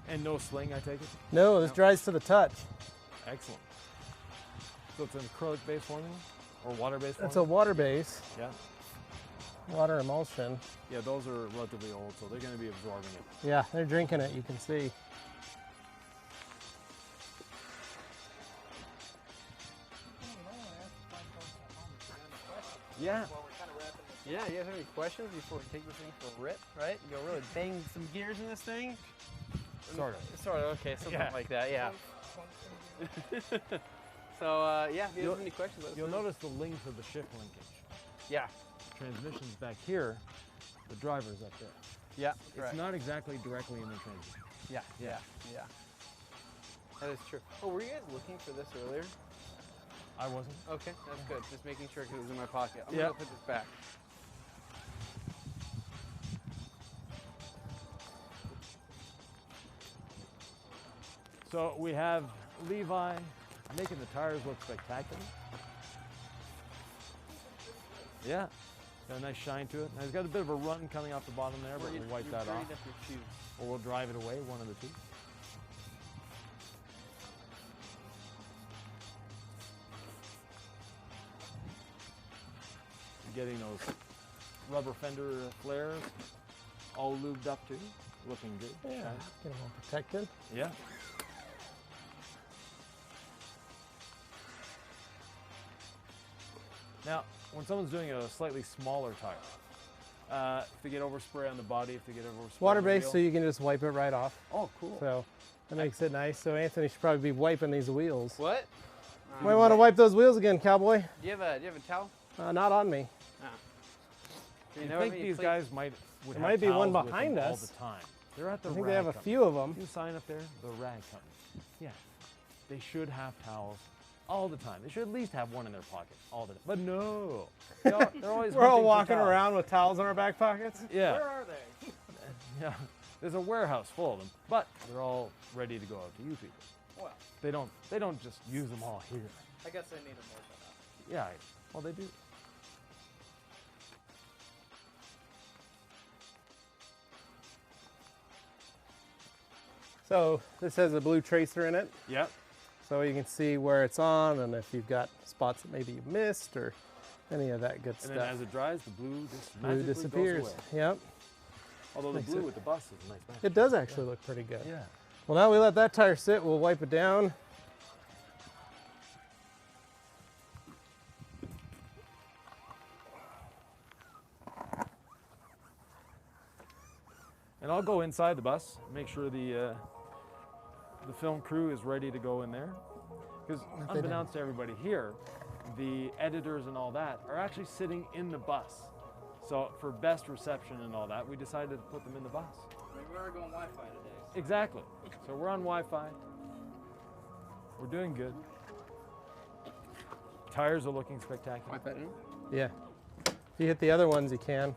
And no sling, I take it? No, this dries to the touch. Excellent. So it's an acrylic-based formula? Or water-based It's a formula? water base, Yeah. water emulsion. Yeah, those are relatively old, so they're going to be absorbing it. Yeah, they're drinking it, you can see. Yeah. Yeah, you guys have any questions before we take this thing for a rip, right? You go really bang some gears in this thing? Sort of. Sort of, okay, something Yeah. like that, yeah. So, yeah, if you have any questions, let us You'll know. notice the length of the shift linkage. Yeah, Transmission's back here, the driver's up there. yeah, It's correct. not exactly directly in the transmission. Yeah, yeah, yeah. That is true. Oh, were you guys looking for this earlier? I wasn't. Okay, that's good. Just making sure because it was in my pocket. I'm Yeah. gonna put this back. So we have Levi making the tires look spectacular. Yeah, got a nice shine to it. Now it's got a bit of a run coming off the bottom there, but Or you- we'll wipe you're that dirtying off. up your shoes. Or we'll drive it away, one of the two. Getting those rubber fender flares all lubed up too. Looking good. Yeah, Shiny. get them all protected. Yeah. Now, when someone's doing a slightly smaller tire, if they get overspray on the body, if they get overspray Water on the based, wheel- so you can just wipe it right off. Oh, cool. So that makes it nice. So Anthony should probably be wiping these wheels. What? You might want to wipe those wheels again, cowboy. Do you have a towel? Not on me. Do You know think any these place- guys would There have might be one towels with behind them all us. the time. They're at the I think rag they have a company. few of them. You sign up there, the rag company. Yeah, they should have towels all the time. They should at least have one in their pocket all the time. But no, they're always We're all hunting for walking towels. around with towels in our back pockets. Yeah, Where are they? yeah. There's a warehouse full of them, but they're all ready to go out to you people. Well, They don't just use them all here. I guess I need them more than that. Yeah, well they do. So this has a blue tracer in it, Yep. so you can see where it's on and if you've got spots that maybe you missed or any of that good And stuff. then as it dries, the blue just Blue magically disappears. goes away. Yep. Although the Makes blue it- with the bus is a nice match. It does actually look pretty good. Yeah. Well, now we let that tire sit. We'll wipe it down. And I'll go inside the bus, make sure the film crew is ready to go in there. Because unbeknownst to everybody here, the editors and all that are actually sitting in the bus. So for best reception and all that, we decided to put them in the bus. We are going Wi-Fi today. Exactly. So we're on Wi-Fi. We're doing good. Tires are looking spectacular. Yeah. If you hit the other ones, you can.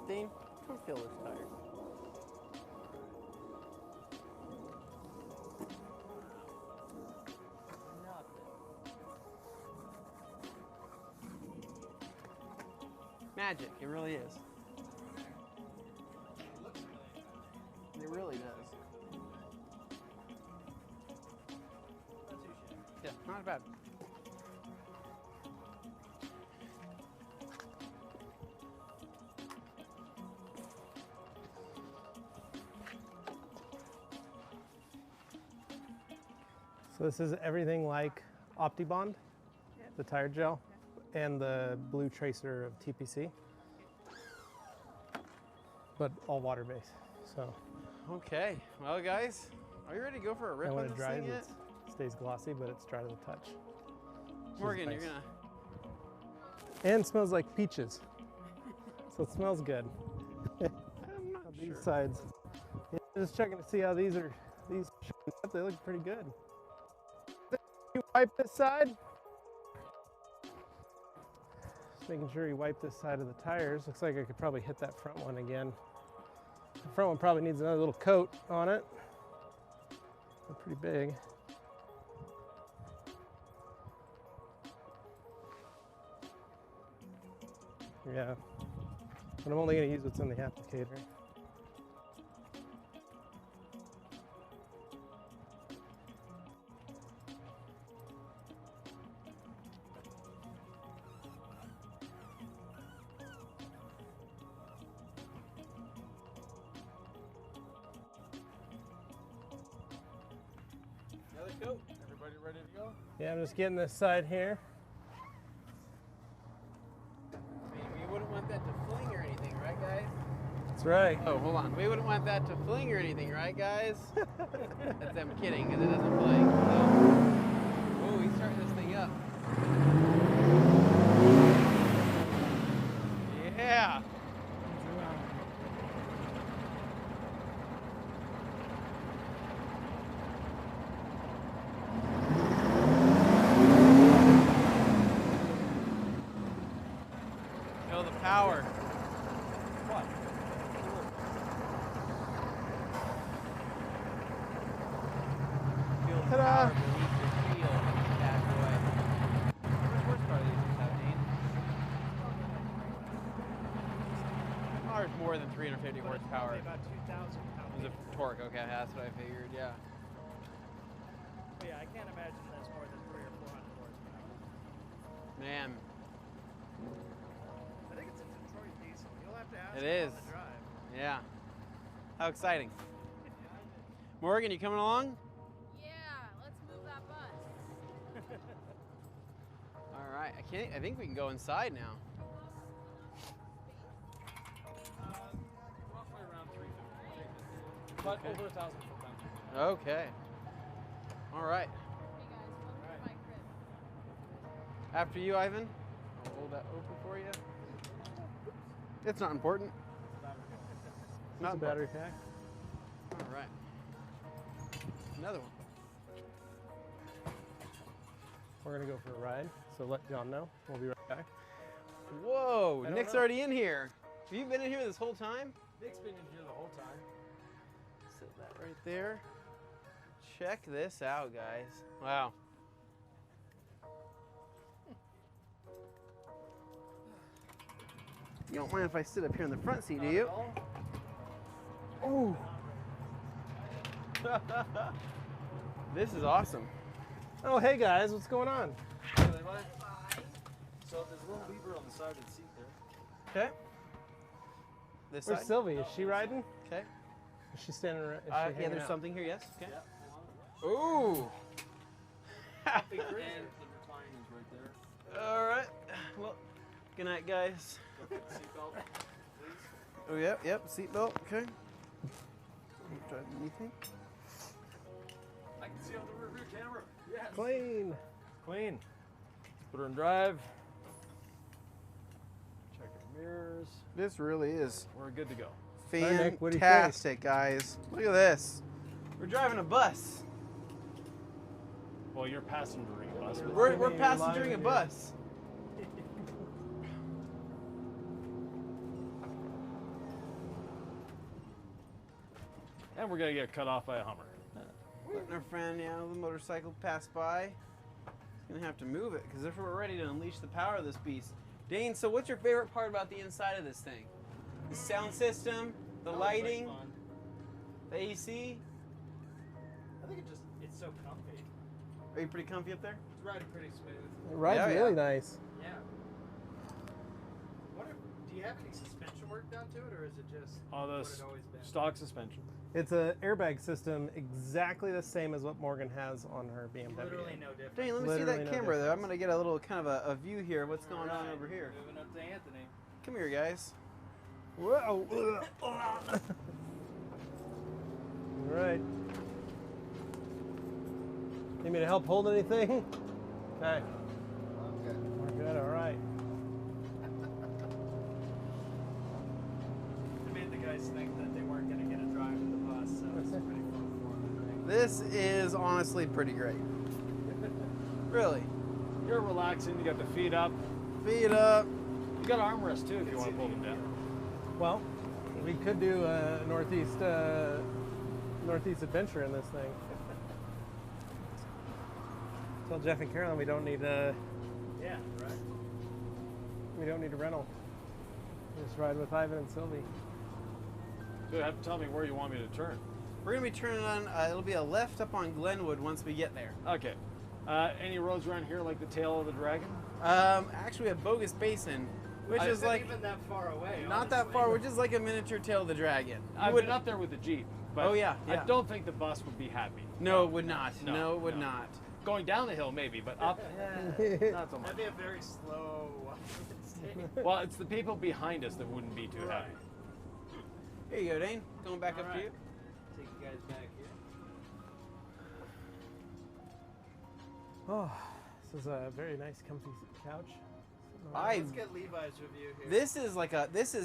Dane, come feel this tire. Magic, it really is. It really does. Yeah, not bad. So this is everything like OptiBond, the tire gel, and the blue tracer of TPC, but all water-based. So Okay, well guys, are you ready to go for a rip and when on it this dries, thing yet? it stays glossy, but it's dry to the touch. which is Morgan, nice. you're gonna... And smells like peaches. So it smells good. I'm not These sure. sides. Yeah, just checking to see how these shine up. They look pretty good. You wipe this side. Just making sure you wipe this side of the tires. Looks like I could probably hit that front one again. The front one probably needs another little coat on it. They're pretty big. Yeah. But I'm only going to use what's in the applicator. Another coat. Everybody ready to go? Yeah, I'm just getting this side here. I mean, we wouldn't want that to fling or anything, right guys? That's right. Oh, hold on. We wouldn't want that to fling or anything, right guys? I'm kidding, because it doesn't fling. So. Oh, he's starting this thing up. Yeah. Feel the power. What? Feel the Ta-da. power beneath your wheel when you back away. How much horsepower do these have, Dane? Oh, there's more than 350 horsepower. About 2,000 pounds. It was a torque, okay, that's what I figured, yeah. But yeah, I can't imagine that's more than 300 or 400 horsepower. Man, I think it's a Detroit diesel. You'll have to ask It him is. on the drive. yeah. How exciting. Morgan, you coming along? Yeah, let's move that bus. All right, I think we can go inside now. Roughly around 350. But over 1,000 foot pounds. Okay. All right. Hey guys, welcome to my crib. After you, Ivan. I'll hold that open for you. It's not important. That's a battery pack. All right. Another one. We're going to go for a ride, so let John know. We'll be right back. Whoa, I don't Nick's know. already in here. Have you been in here this whole time? Nick's been in here the whole time. Sit that right there. Check this out, guys. Wow. You don't mind if I sit up here in the front seat, do you? Ooh. This is awesome. Oh, hey guys, what's going on? So there's a little lever on the side of the seat there. Okay. This Where's side. Sylvie? Is she riding? Okay. Is she standing around? Yeah, there's something here, yes? Okay. Ooh. And the recline is right there. All right. Well, good night, guys. Seatbelt, please. Oh, yep, seatbelt, okay. Drive anything? I can see on the rear view camera. Yes. Clean. Clean. Put her in drive. Check our mirrors. This really is We're good to go. Nick, what do you think? fantastic, guys. Look at this. We're driving a bus. Well, you're passengering a bus. but- We're You're passengering a live, bus. And we're gonna get cut off by a Hummer. Letting our friend, the motorcycle pass by. He's gonna have to move it because if we're ready to unleash the power of this beast. Dane, so what's your favorite part about the inside of this thing? The sound system, the lighting, the AC. I think it's so comfy. Are you pretty comfy up there? It's riding pretty smooth. It rides Yeah, really yeah. nice. Yeah. Do you have any suspension work done to it, or is it just Oh, the what it always been? stock suspension. It's an airbag system exactly the same as what Morgan has on her BMW. Literally no difference. Dane, let me see Literally that no camera there. I'm gonna get a little kind of a view here of what's going on Alright, over here. Moving up to Anthony. Come here, guys. Whoa. All right. Need me to help hold anything? Okay. We're good, all right. I made the guys think that they weren't going to get a drive in the bus, so it's pretty fun for them, I think. This is honestly pretty great. Really. You're relaxing. You got the feet up. Feet up. You got armrests too if you want to pull them down. Well, we could do a northeast adventure in this thing. Tell Jeff and Carolyn we don't need Yeah, right. we don't need a rental. Just ride with Ivan and Sylvie. So you have to tell me where you want me to turn. We're gonna be turning on. It'll be a left up on Glenwood once we get there. Okay. Any roads around here like the tail of the dragon? Actually, we have Bogus Basin, which is Isn't like even that far away. not that honestly. far, which is like a miniature tail of the dragon. I've would- been up there with the Jeep. But Oh, yeah, I yeah. don't think the bus would be happy. No, it would not. No, No, it would no. not. Going down the hill maybe, but up, not so much. That'd be a very slow stay. Well, it's the people behind us that wouldn't be too happy. Here you go, Dane. Going back up to you. Take you guys back here. Oh, this is a very nice, comfy couch. Let's get Levi's review here. This is like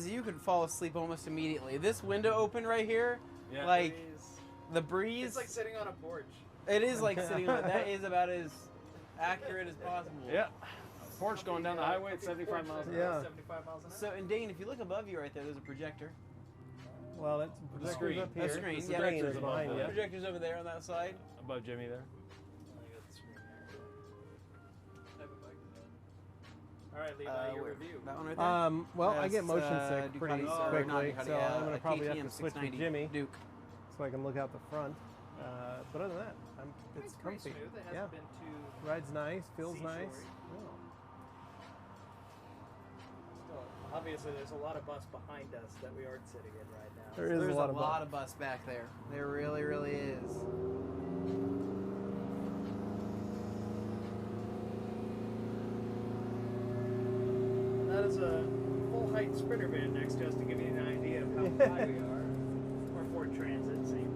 you could fall asleep almost immediately. This window open right here, Yeah. like Breeze. the breeze. It's like sitting on a porch. It is like sitting on. That is about as accurate as possible. Yeah. Porch going down the highway at 75 miles an hour. Yeah. 75 miles an hour. So, and Dane, if you look above you right there, there's a projector. Well, that's projector's screen. up here. A screen, The yeah. screen Projector's is above behind that. you. Projector's over there on that side. Above Jimmy there. All right, Levi, your Where? review. That one right there. Well, I That's, get motion sick Ducati, pretty or not quickly, Ducati, so I'm gonna a probably have KTM to switch with 690 Jimmy Duke. so I can look out the front. But other than that, it's pretty comfy. smooth. It hasn't Yeah, been too. rides nice, feels Seashore-y. nice. Still, obviously, there's a lot of bus behind us that we aren't sitting in right now. There is There's a lot of bus back there. There really, really is. That is a full height sprinter van next to us to give you an idea of how high we are. Or Ford Transit, same.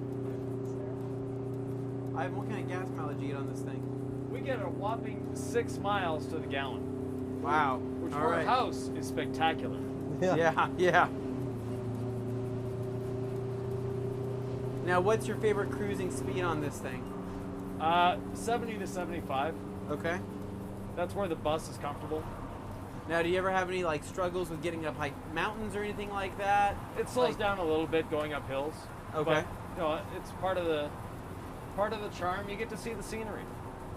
What kind of gas mileage you get on this thing? We get a whopping 6 miles to the gallon, Wow. which All for a right. house is spectacular. Yeah. Now, what's your favorite cruising speed on this thing? 70 to 75. Okay. That's where the bus is comfortable. Now, do you ever have any like struggles with getting up like mountains or anything like that? It slows Like- down a little bit going up hills. Okay. But, it's part of the part of the charm. You get to see the scenery.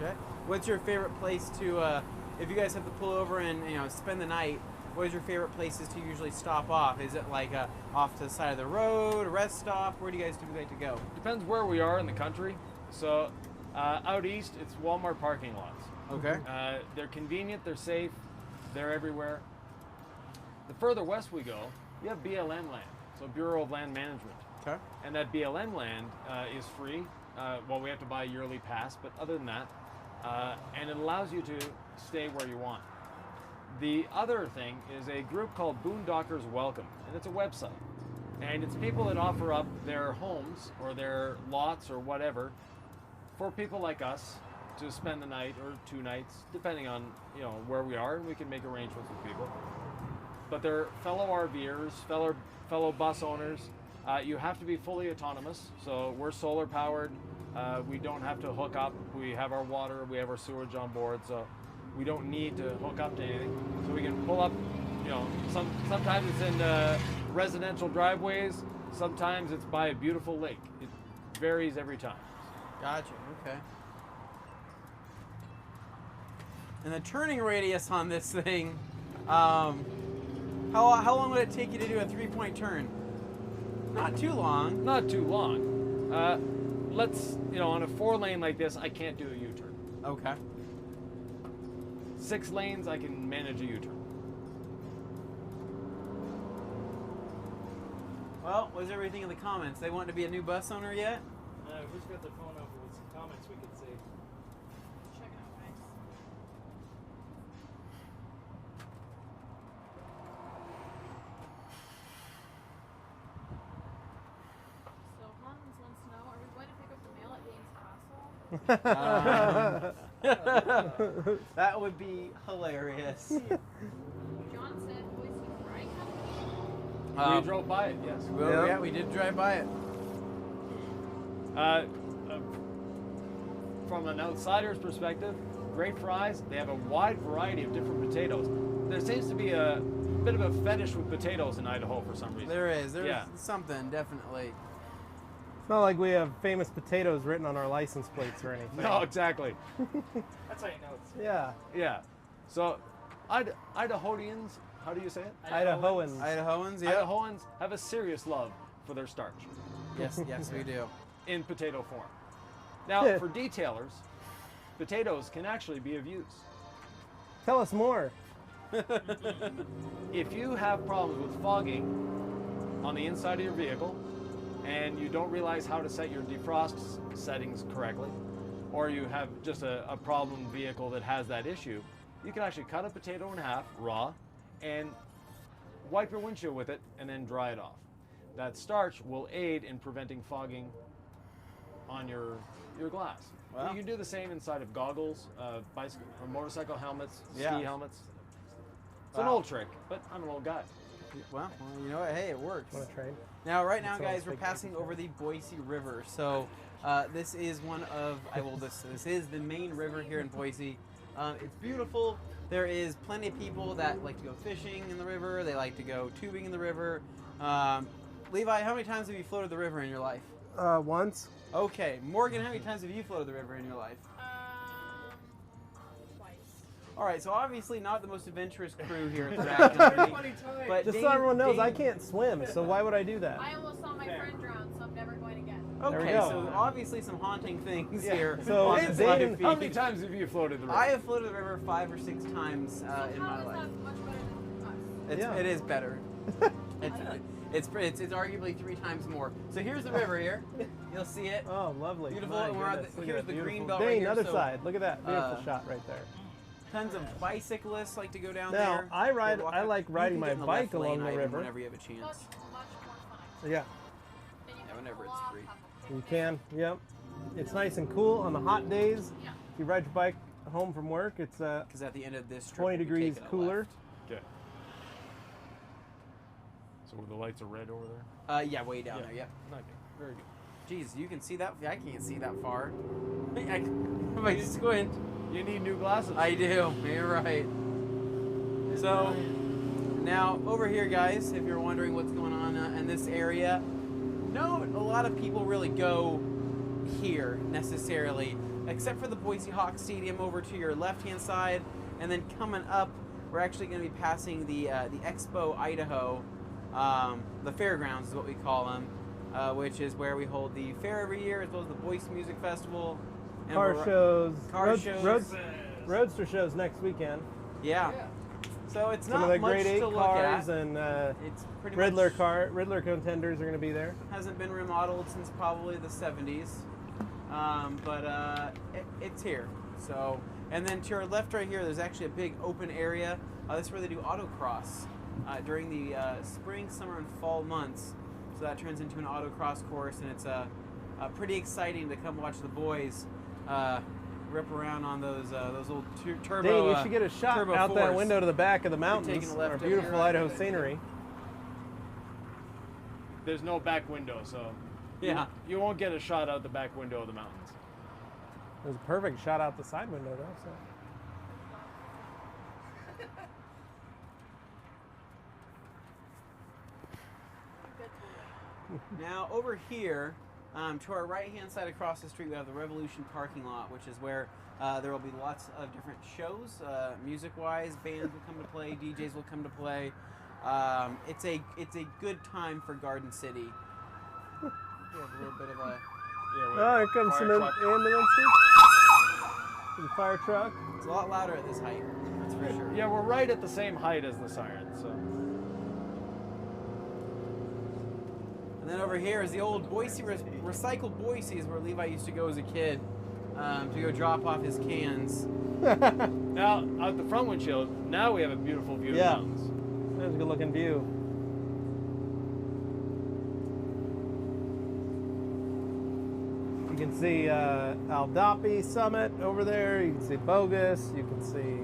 Okay. What's your favorite place to, if you guys have to pull over and spend the night? What is your favorite places to usually stop off? Is it like off to the side of the road, a rest stop? Where do you guys typically like to go? Depends where we are in the country. So out east, it's Walmart parking lots. Okay. They're convenient, they're safe, they're everywhere. The further west we go, you have BLM land, so Bureau of Land Management. Okay. And that BLM land is free. Well, we have to buy a yearly pass, but other than that, and it allows you to stay where you want. The other thing is a group called Boondockers Welcome, and it's a website. And it's people that offer up their homes or their lots or whatever for people like us to spend the night or 2 nights, depending on where we are, and we can make arrangements with people. But they're fellow RVers, fellow bus owners. You have to be fully autonomous, so we're solar powered. We don't have to hook up. We have our water, we have our sewage on board, so we don't need to hook up to anything. So we can pull up, sometimes it's in residential driveways, sometimes it's by a beautiful lake. It varies every time. Gotcha, okay. And the turning radius on this thing, how long would it take you to do a 3-point turn? Not too long. Not too long. Let's, on a 4-lane like this, I can't do a U-turn. Okay. 6 lanes, I can manage a U-turn. Well, what's everything in the comments? They want to be a new bus owner yet? Who's got their phone open with some comments we could see? Check it out, guys. So Hans wants to know, are we going to pick up the mail at Dane's Castle? That would be hilarious. John said, Boise Fry Company. We drove by it, yes. Well, yeah, we did drive by it. From an outsider's perspective, great fries. They have a wide variety of different potatoes. There seems to be a bit of a fetish with potatoes in Idaho for some reason. There is. There's Yeah. something, definitely. It's not like we have famous potatoes written on our license plates or anything. No, exactly. That's how you know it's. Yeah. Yeah. So, Idahoans, how do you say it? Idahoans. Idahoans, yeah. Idahoans have a serious love for their starch Yes, we do. in potato form. Now, for detailers, potatoes can actually be of use. Tell us more. If you have problems with fogging on the inside of your vehicle and you don't realize how to set your defrost settings correctly, or you have just a problem vehicle that has that issue, you can actually cut a potato in half raw and wipe your windshield with it and then dry it off. That starch will aid in preventing fogging on your glass. Wow. You can do the same inside of goggles, bicycle or motorcycle helmets, Yeah. ski helmets. It's an Wow. old trick, but I'm an old guy. Well, you know what? Hey, it works. Want to trade? Now, right now, That's guys, always we're big passing over the Boise River. So, this is one of this is the main river here in Boise. It's beautiful. There is plenty of people that like to go fishing in the river. They like to go tubing in the river. Levi, how many times have you floated the river in your life? Once. Okay, Morgan, how many times have you floated the river in your life? Twice. All right, so obviously not the most adventurous crew here at the back. 20 times. But Just Dane- so everyone knows, I Dane- can't swim, so why would I do that? I almost saw my friend drown, so I'm never going again. There we Okay, go. so obviously some haunting things Yeah. here. So, on Dane, this Dane, live How feed. many times have you floated the river? I have floated the river 5 or 6 times So in how my is life. that much better than us? Yeah. It is better. It's arguably 3 times more. So here's the river here. You'll see it. Oh, lovely. Beautiful, My and we're on goodness, the- look here's at that the green beautiful- belt right Dane, here, other so, side. Look at that beautiful uh, shot right there. Tons of bicyclists like to go down Now, there. I ride- They walk I up- like you riding can my get in the bike left lane along the item river. whenever you have a Much, chance. much more fun. Yeah, Then you Yeah, can whenever pull it's off, free. have a you picnic. can. Yep. It's nice and cool on the hot days. Yeah. If you ride your bike home from work, it's Because at the end of this trip, 20 we'll be degrees taking a cooler. left. Okay. So the lights are red over there? Yeah, way down Yeah. there. Yep. Okay, very good. Jeez, you can see that. I can't see that far. If I squint, You need new glasses. I do. You're right. So now over here, guys, if you're wondering what's going on in this area, no, a lot of people really go here necessarily, except for the Boise Hawk Stadium over to your left-hand side, and then coming up, we're actually going to be passing the Expo Idaho, the fairgrounds is what we call them, which is where we hold the fair every year, as well as the Boise Music Festival. And Car shows. shows. Roadster shows next weekend. Yeah. So it's Some not of the much Grade 8 to look cars at. and It's pretty Riddler much Riddler contenders are going to be there. hasn't been remodeled since probably the 70s, but it's here. So, and then to our left right here, there's actually a big open area. This is where they do autocross during the spring, summer, and fall months. So that turns into an autocross course, and it's pretty exciting to come watch the boys rip around on those old turbo. Dane, you should get a shot turbo out that fours. window to the back of the taking mountains. a left Our over beautiful here. Idaho scenery. There's no back window, so Yeah. you won't get a shot out the back window of the mountains. There's a perfect shot out the side window though. So. Now over here, to our right-hand side across the street, we have the Revolution parking lot, which is where there will be lots of different shows, music-wise. Bands will come to play, DJs will come to play. It's a good time for Garden City. We have a little bit of a. Oh, here comes some ambulances. Some fire truck. It's a lot louder at this height. That's for sure. Yeah, we're right at the same height as the siren, so. And then over here is the old Boise recycled Boise, is where Levi used to go as a kid to go drop off his cans. Now, out the front windshield, now we have a beautiful view of the Yeah. mountains. There's a good looking view. You can see Aldapi Summit over there. You can see Bogus. You can see.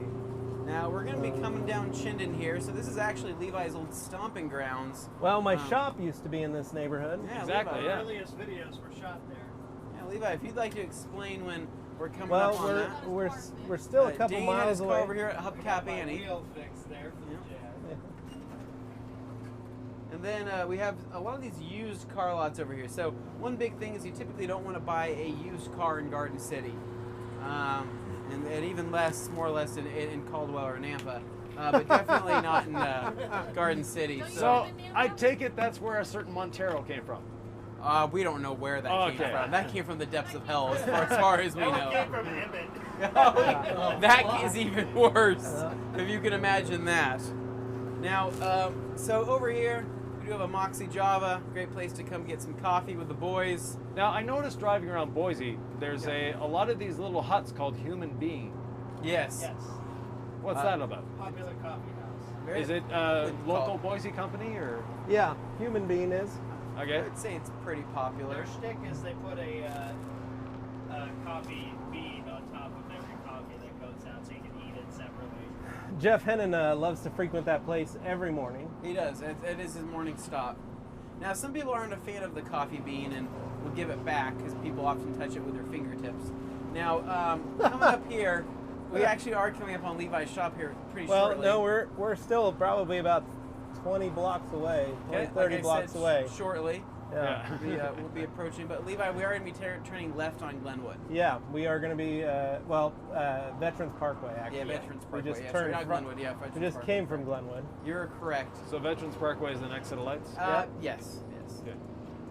Now we're going to be coming down Chinden here, so this is actually Levi's old stomping grounds. Well, my shop used to be in this neighborhood. Yeah, Exactly, Levi. yeah. Earliest videos were shot there. Yeah, Levi, if you'd like to explain when we're coming Well, up on that. we're still a couple Dane miles had his car away. over here at Hubcap My Annie. wheel fix there for the jazz. And then we have a lot of these used car lots over here. So one big thing is you typically don't want to buy a used car in Garden City. And even less, more or less, in Caldwell or Nampa. But definitely not in Garden City. So, I take it that's where a certain Montero came from. We don't know where that came Okay. from. That came from the depths of hell, as far as we That know. one came from Emmett. That is even worse, if you can imagine that. Now, so over here, we do have a Moxie Java. Great place to come get some coffee with the boys. Now, I noticed driving around Boise, there's a lot of these little huts called Human Being. Yes. Yes. What's that about? Popular coffee house. Very Is it a good local call. Boise company or? Yeah, Human Being is. I Okay. would say it's pretty popular. Their shtick is they put a coffee bean on top of every coffee that goes out so you can eat it separately. Jeff Hennen loves to frequent that place every morning. He does. It is his morning stop. Now, some people aren't a fan of the coffee bean and will give it back because people often touch it with their fingertips. Now, coming up here, we actually are coming up on Levi's shop here pretty Well, shortly. no, we're still probably about 20 blocks away, 20, Okay, 30 like I blocks said, away. Shortly, Yeah. we'll be approaching. But Levi, we are going to be turning left on Glenwood. Yeah, we are going to be, Veterans Parkway, actually. Yeah, Veterans Parkway. We just yeah, turned sorry, not front- Glenwood. Yeah, Veterans We just Parkway. came from Glenwood. You're correct. So Veterans Parkway is the next set of lights? Yes. Yes. Okay.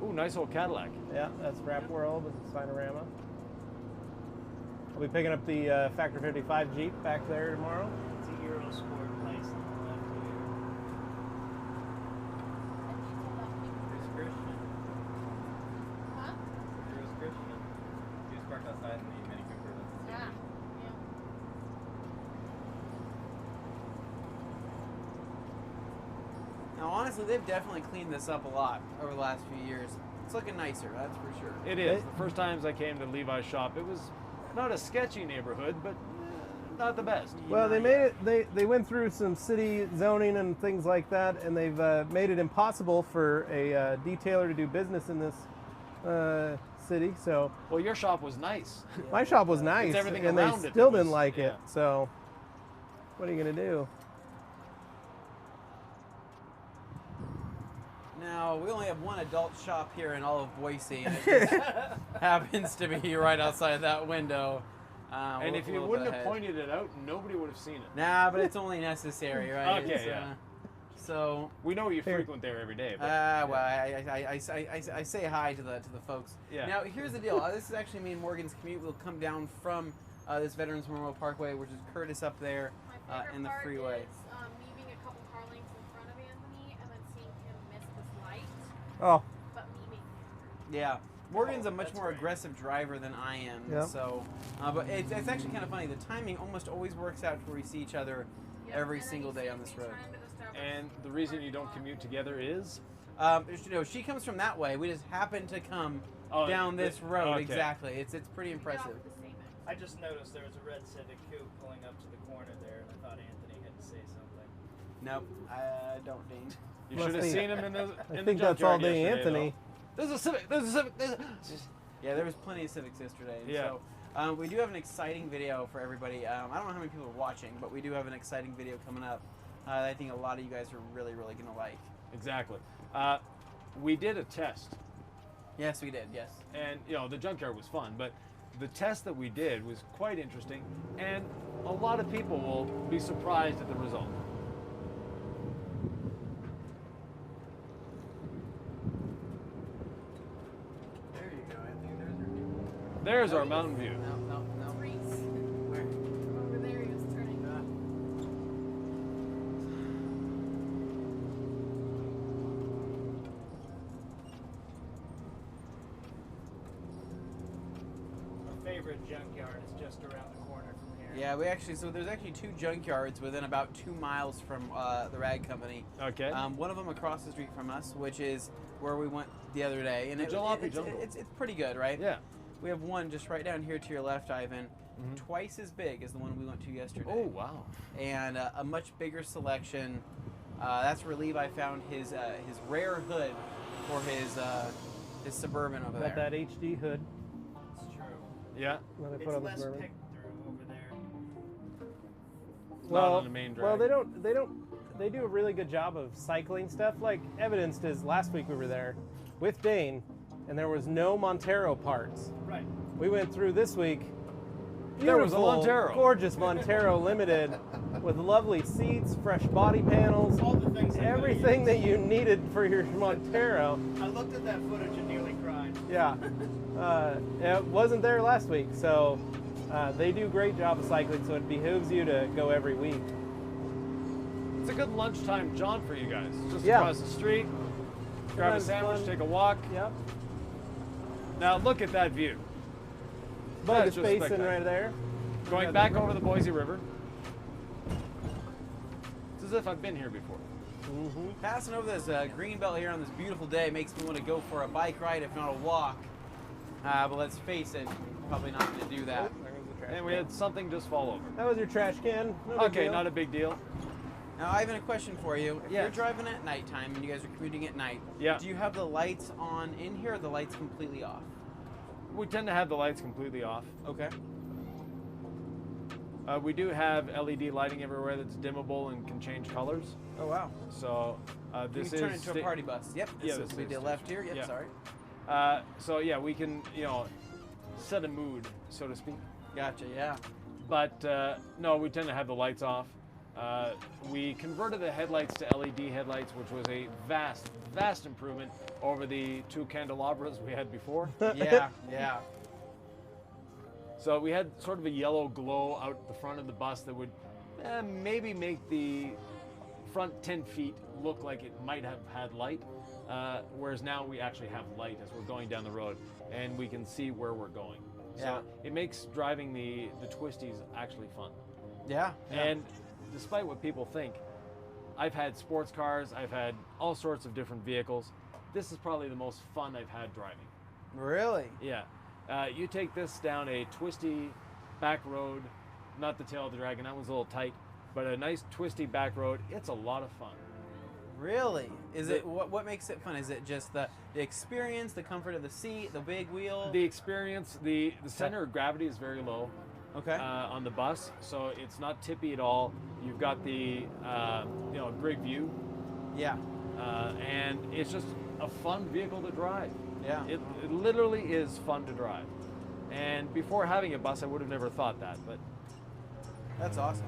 Ooh, nice old Cadillac. Yeah, that's Rap World with Sinorama. I'll be picking up the Factor 55 Jeep back there tomorrow. It's a Euro Sport place on the left here. There's Christian. Huh? There's Christian. He was parked outside in the Mini Cooper. Yeah. Yeah. Now, honestly, they've definitely cleaned this up a lot over the last few years. It's looking nicer, that's for sure. It is. The first times I came to Levi's shop, it was not a sketchy neighborhood, but not the best. Well, they made it. They went through some city zoning and things like that, and they've made it impossible for a detailer to do business in this city. So Well, your shop was nice. my shop was nice, everything and they around it still that didn't was- like it. yeah. So what are you gonna do? Now, Now, we only have one adult shop here in all of Boise, and it just happens to be right outside that window. And if you wouldn't have pointed it out, nobody would have seen it. Nah, but it's only necessary, right? Okay, It's, yeah. So We know you frequent there every day. But, well, I say hi to the folks. Yeah. Now, here's the deal. This is actually me and Morgan's commute. We'll come down from this Veterans Memorial Parkway, which is Curtis up there My favorite in the part freeway. is me being a couple car lengths in front of Anthony and then seeing him miss this light, Oh, but me being Yeah. Morgan's a much more aggressive driver than I am, Yep. so, but it's actually kind of funny. The timing almost always works out to where we see each other every single day on this road. and the reason you don't commute together is? She comes from that way. We just happen to come Oh, down this road. okay. Exactly. It's pretty impressive. I just noticed there was a red Civic Coupe pulling up to the corner there, and I thought Anthony had to say something. Nope, I don't, Dane. You Must should have be- seen him in the I think that's all day, yesterday, Anthony. though. There's a Civic. There's a Civic. Yeah, there was plenty of Civics yesterday. And Yeah. So we do have an exciting video for everybody. I don't know how many people are watching, but we do have an exciting video coming up that I think a lot of you guys are really, really going to like. Exactly. We did a test, Yes, we did. Yes. and the junkyard was fun, but the test that we did was quite interesting, and a lot of people will be surprised at the result. There you go. I think There's our mountain view. No. Reese. Where? Over there, he was turning. My favorite junkyard is just around the corner from here. Yeah, there's actually two junkyards within about 2 miles from the rag company. Okay. One of them across the street from us, which is where we went the other day, and The Jalopy it's, Jungle. it's pretty good, right? Yeah. We have one just right down here to your left, Ivan, twice as big as the one we went to yesterday. Oh wow. And a much bigger selection. That's where Levi found his rare hood for his Suburban over got there. that HD hood. It's true. Yeah. Let me It's put on the less Suburban. picked through over there. Not on the main Well, drag. they do a really good job of cycling stuff. Like evidenced is last week we were there with Dane, and there was no Montero parts. Right. We went through this week. There was a beautiful, Montero. gorgeous Montero Limited, with lovely seats, fresh body panels, All the things I everything that you needed for your Montero. I looked at that footage and nearly cried. Yeah, it wasn't there last week, so they do a great job of cycling. So it behooves you to go every week. It's a good lunchtime jaunt for you guys. Just Yeah. across the street, grab a Sometimes sandwich, fun. take a walk. Yep, Now look at that view. Bogus just Basin spectacular. right there. Going Yeah, back the- over the Boise River. It's as if I've been here before. Passing over this green belt here on this beautiful day makes me want to go for a bike ride, if not a walk. But let's face it, probably not going to do that. There goes the trash And we can. had something just fall over. That was your trash can. No big Okay, deal. not a big deal. Now, Ivan, a question for you. If you're Yes. driving at nighttime and you guys are commuting at night, Yeah. do you have the lights on in here or the lights completely off? We tend to have the lights completely off. Okay. We do have LED lighting everywhere that's dimmable and can change colors. Oh, wow. So You this can turn is it into a party bus. Yep. Yeah, This this will be is the left here. Yep, yeah. sorry. So yeah, we can set a mood, so to speak. Gotcha, yeah. But no, we tend to have the lights off. We converted the headlights to LED headlights, which was a vast improvement over the 2 candelabras we had before. Yeah, yeah. So we had sort of a yellow glow out the front of the bus that would maybe make the front 10 feet look like it might have had light, whereas now we actually have light as we're going down the road, and we can see where we're going. Yeah. So it makes driving the twisties actually fun. Yeah. And despite what people think, I've had sports cars, I've had all sorts of different vehicles. This is probably the most fun I've had driving. Really? Yeah. You take this down a twisty back road, not the tail of the dragon, that one's a little tight, but a nice twisty back road. It's a lot of fun. Really? Is it what makes it fun? Is it just the experience, the comfort of the seat, the big wheel? The experience, the center of gravity is very low Okay. on the bus, so it's not tippy at all. You've got the great view. Yeah. and it's just a fun vehicle to drive. Yeah. It literally is fun to drive. And before having a bus, I would have never thought that, but That's awesome.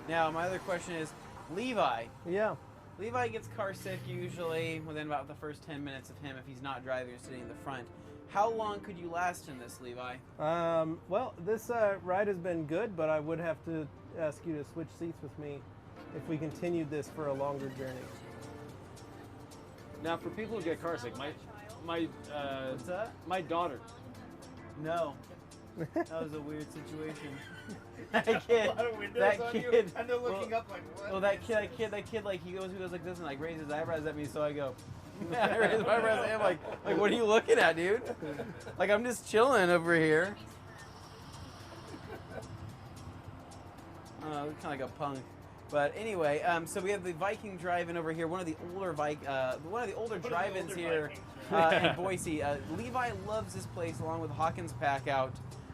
Now, my other question is, Levi. Yeah. Levi gets car sick usually within about the first 10 minutes of him if he's not driving or sitting in the front. How long could you last in this, Levi? Well, this ride has been good, but I would have to ask you to switch seats with me if we continued this for a longer journey. now for people who get car sick, my daughter. No. That was a weird situation. That kid, A lot of windows that on kid, you, and they're looking up like, what? well, that kid, like he goes like this and like raises his eyebrows at me, so I go. I raise my eyebrows at him, like, what are you looking at, dude? Like I'm just chilling over here. Kind of like a punk. But anyway, so we have the Viking drive-in over here. One of the older drive-ins here in Boise. Levi loves this place, along with Hawkins Pack Out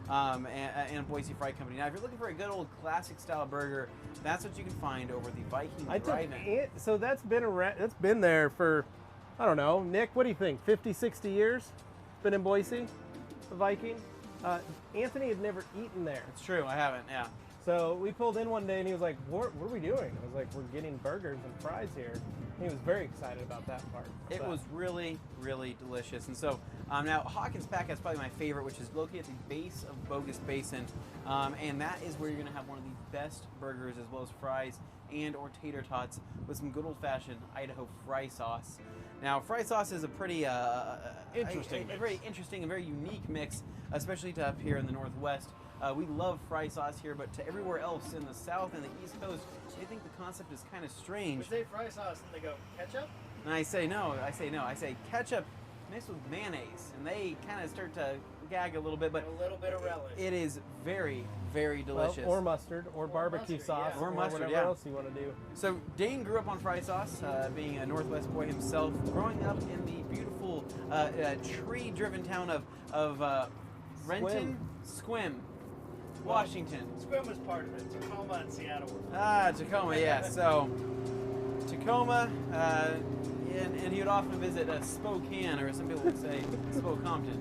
and Boise Fry Company. Now, if you're looking for a good old classic style burger, that's what you can find over the Viking drive-in. So that's been around. That's been there for, I don't know, Nick. What do you think? 50, 60 years? Been in Boise, the Viking. Anthony had never eaten there. It's true, I haven't. Yeah. So we pulled in one day and he was like, what are we doing? I was like, we're getting burgers and fries here. And he was very excited about that part. It was really, really delicious. And so now Hawkins Pack is probably my favorite, which is located at the base of Bogus Basin. And that is where you're going to have one of the best burgers, as well as fries and or tater tots with some good old-fashioned Idaho fry sauce. Now, fry sauce is a pretty Interesting a very interesting and very unique mix, especially to up here in the Northwest. We love fry sauce here, but to everywhere else in the South and the East Coast, they think the concept is kind of strange. We say fry sauce, and they go, ketchup? And I say no. I say ketchup mixed with mayonnaise, and they kind of start to gag a little bit, but A little bit of relish. it is very, very delicious. Well, or mustard, or barbecue mustard, sauce, yeah. Or mustard, whatever yeah. else you want to do. So Dane grew up on fry sauce, being a Northwest boy himself, growing up in the beautiful tree-driven town of Renton, Squim, Washington. Squim was part of it. Tacoma and Seattle were. Tacoma, yeah. So Tacoma, and he would often visit Spokane, or some people would say Spokompton.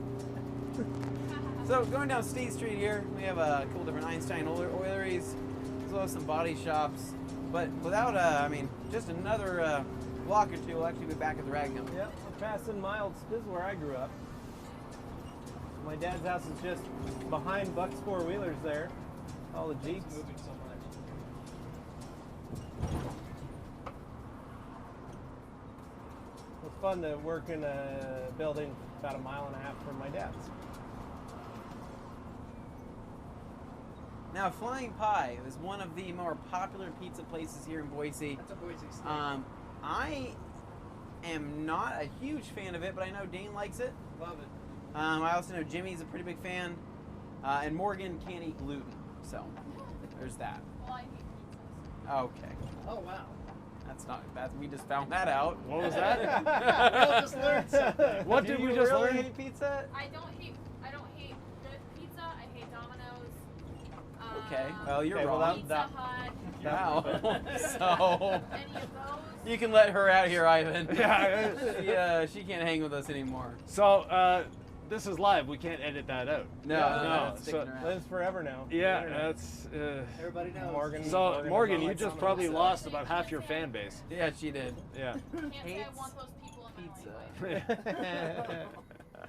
So going down State Street here, we have a couple different Einstein oileries, as well as some body shops. But without, just another block or two, we'll actually be back at the rag company. Yep, we're passing Miles. This is where I grew up. My dad's house is just behind Buck's four-wheelers there. All the Jeeps. Moving so much. It's fun to work in a building about a mile and a half from my dad's. Now, Flying Pie is one of the more popular pizza places here in Boise. That's a Boise steak. I am not a huge fan of it, but I know Dane likes it. Love it. I also know Jimmy's a pretty big fan, and Morgan can't eat gluten, so there's that. Well, I hate pizzas. Okay, Oh, wow. that's not bad. We just found that out. What was that? We all just learned something. What Do did you we just really learn? hate pizza? I don't hate good pizza. I hate Domino's. Okay, well you're Okay, well, wrong. Pizza Hut. Wow. So Any of those. you can let her out here, Ivan. Yeah. She can't hang with us anymore. So this is live. We can't edit that out. No, Yeah, no, no, it's sticking so- around. Lives forever now. Yeah, Internet. that's. Everybody knows. Morgan. So Morgan, you likes just Domino's. probably lost about half your fan base. Yeah, she did. Yeah. Can't say I Hates want those people in my pizza. life.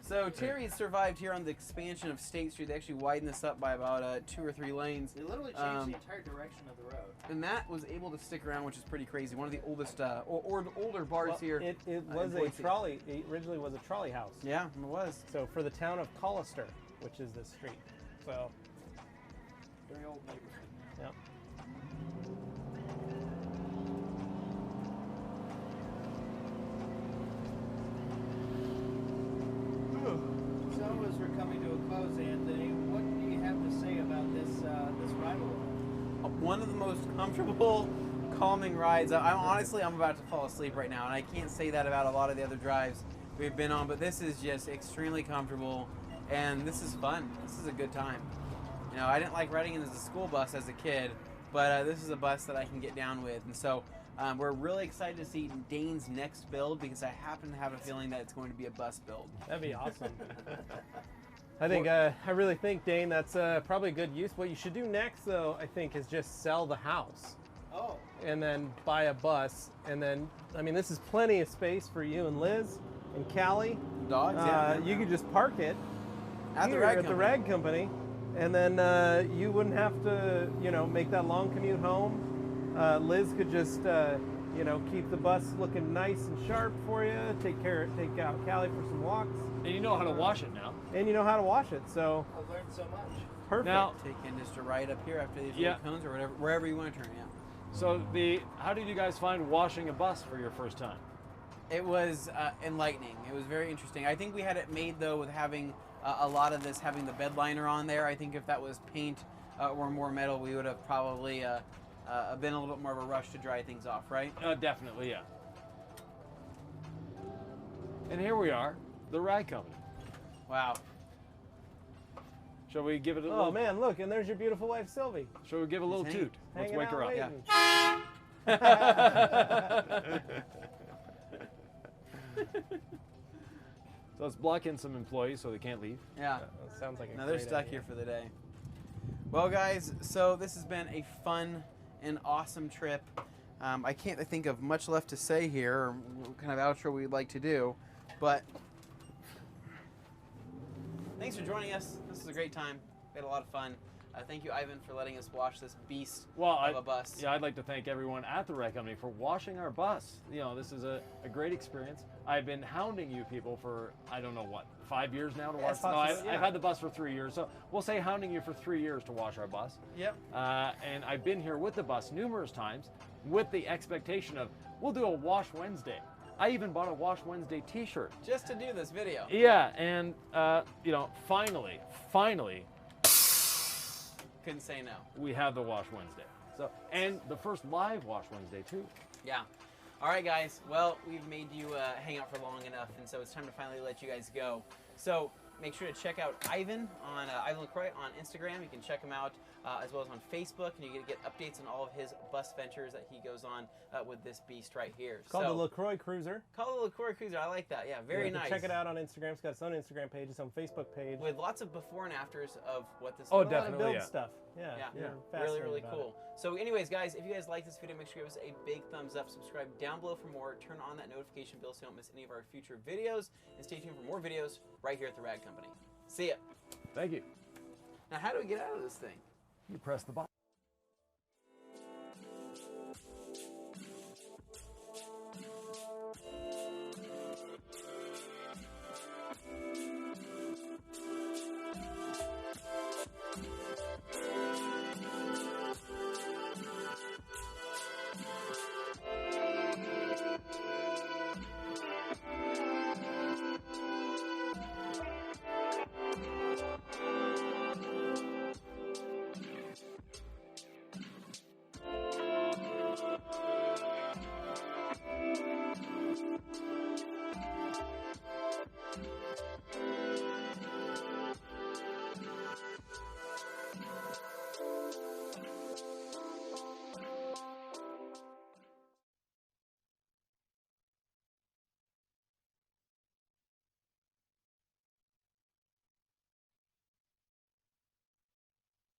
So Terry survived here on the expansion of State Street. They actually widened this up by about 2 or 3 lanes. They literally changed the entire direction of the road. And that was able to stick around, which is pretty crazy. One of the oldest, older bars Well, here. It was in a Boise. trolley. It originally was a trolley house. Yeah, it was. So for the town of Collister, which is this street. So, Very old neighborhood. yep. So as we're coming to a close, Anthony, what do you have to say about this ride along? One of the most comfortable, calming rides. I'm about to fall asleep right now, and I can't say that about a lot of the other drives we've been on, but this is just extremely comfortable, and this is fun. This is a good time. You know, I didn't like riding in as a school bus as a kid, but this is a bus that I can get down with, and so We're really excited to see Dane's next build because I happen to have a feeling that it's going to be a bus build. That'd be awesome. I think I really think, Dane, that's probably a good use. What you should do next, though, I think, is just sell the house. Oh. And then buy a bus, and then, I mean, this is plenty of space for you and Liz and Callie. Dogs, yeah. You could just park it At here at the rag company, and then you wouldn't have to, you know, make that long commute home. Liz could just, you know, keep the bus looking nice and sharp for you. Take out Callie for some walks, And you know how to wash it now. and you know how to wash it. So I've learned so much. perfect. Now, Taking just a ride up here after these Yeah. little cones or whatever, wherever you want to turn. Yeah. so how did you guys find washing a bus for your first time? It was enlightening. It was very interesting. I think we had it made though with having a lot of this having the bed liner on there. I think if that was paint or more metal, we would have probably been a little bit more of a rush to dry things off, right? Definitely, yeah. And here we are, the rag company. Wow. Shall we give it a Oh little? man, look, and there's your beautiful wife, Sylvie. Shall we give a little hanging- toot? Let's hanging wake her out up. waiting. So let's block in some employees so they can't leave. Yeah. That sounds like a Now they're great stuck idea. here for the day. Well, guys, so this has been a fun and awesome trip. I can't think of much left to say here, or what kind of outro we'd like to do, but thanks for joining us. This was a great time. We had a lot of fun. Thank you, Ivan, for letting us wash this beast of a bus. Yeah, I'd like to thank everyone at the rag company for washing our bus. You know, this is a great experience. I've been hounding you people for, I don't know what, 5 years now to wash. it's No, possible, I've had the bus for 3 years, so we'll say hounding you for 3 years to wash our bus. Yep. And I've been here with the bus numerous times with the expectation of, we'll do a Wash Wednesday. I even bought a Wash Wednesday t-shirt. Just to do this video. Yeah, and you know, finally, Couldn't say no. we have the Wash Wednesday. So, and the first live Wash Wednesday too. Yeah. All right, guys. Well, we've made you hang out for long enough, and so it's time to finally let you guys go. So make sure to check out Ivan on Ivan Lacroix on Instagram. You can check him out as well as on Facebook, and you get updates on all of his bus ventures that he goes on with this beast right here. It's called the Lacroix Cruiser. Call the Lacroix Cruiser. I like that. Yeah, very You can nice. Check it out on Instagram. It's got its own Instagram page, its own Facebook page. With lots of before and afters of what this. Oh, A lot of definitely, build yeah. stuff. Yeah. Yeah, you're really, fascinated really about cool. So anyways, guys, if you guys like this video, make sure you give us a big thumbs up, subscribe down below for more, turn on that notification bell so you don't miss any of our future videos, and stay tuned for more videos right here at the Rag Company. See ya. Thank you. Now, how do we get out of this thing? You press the button.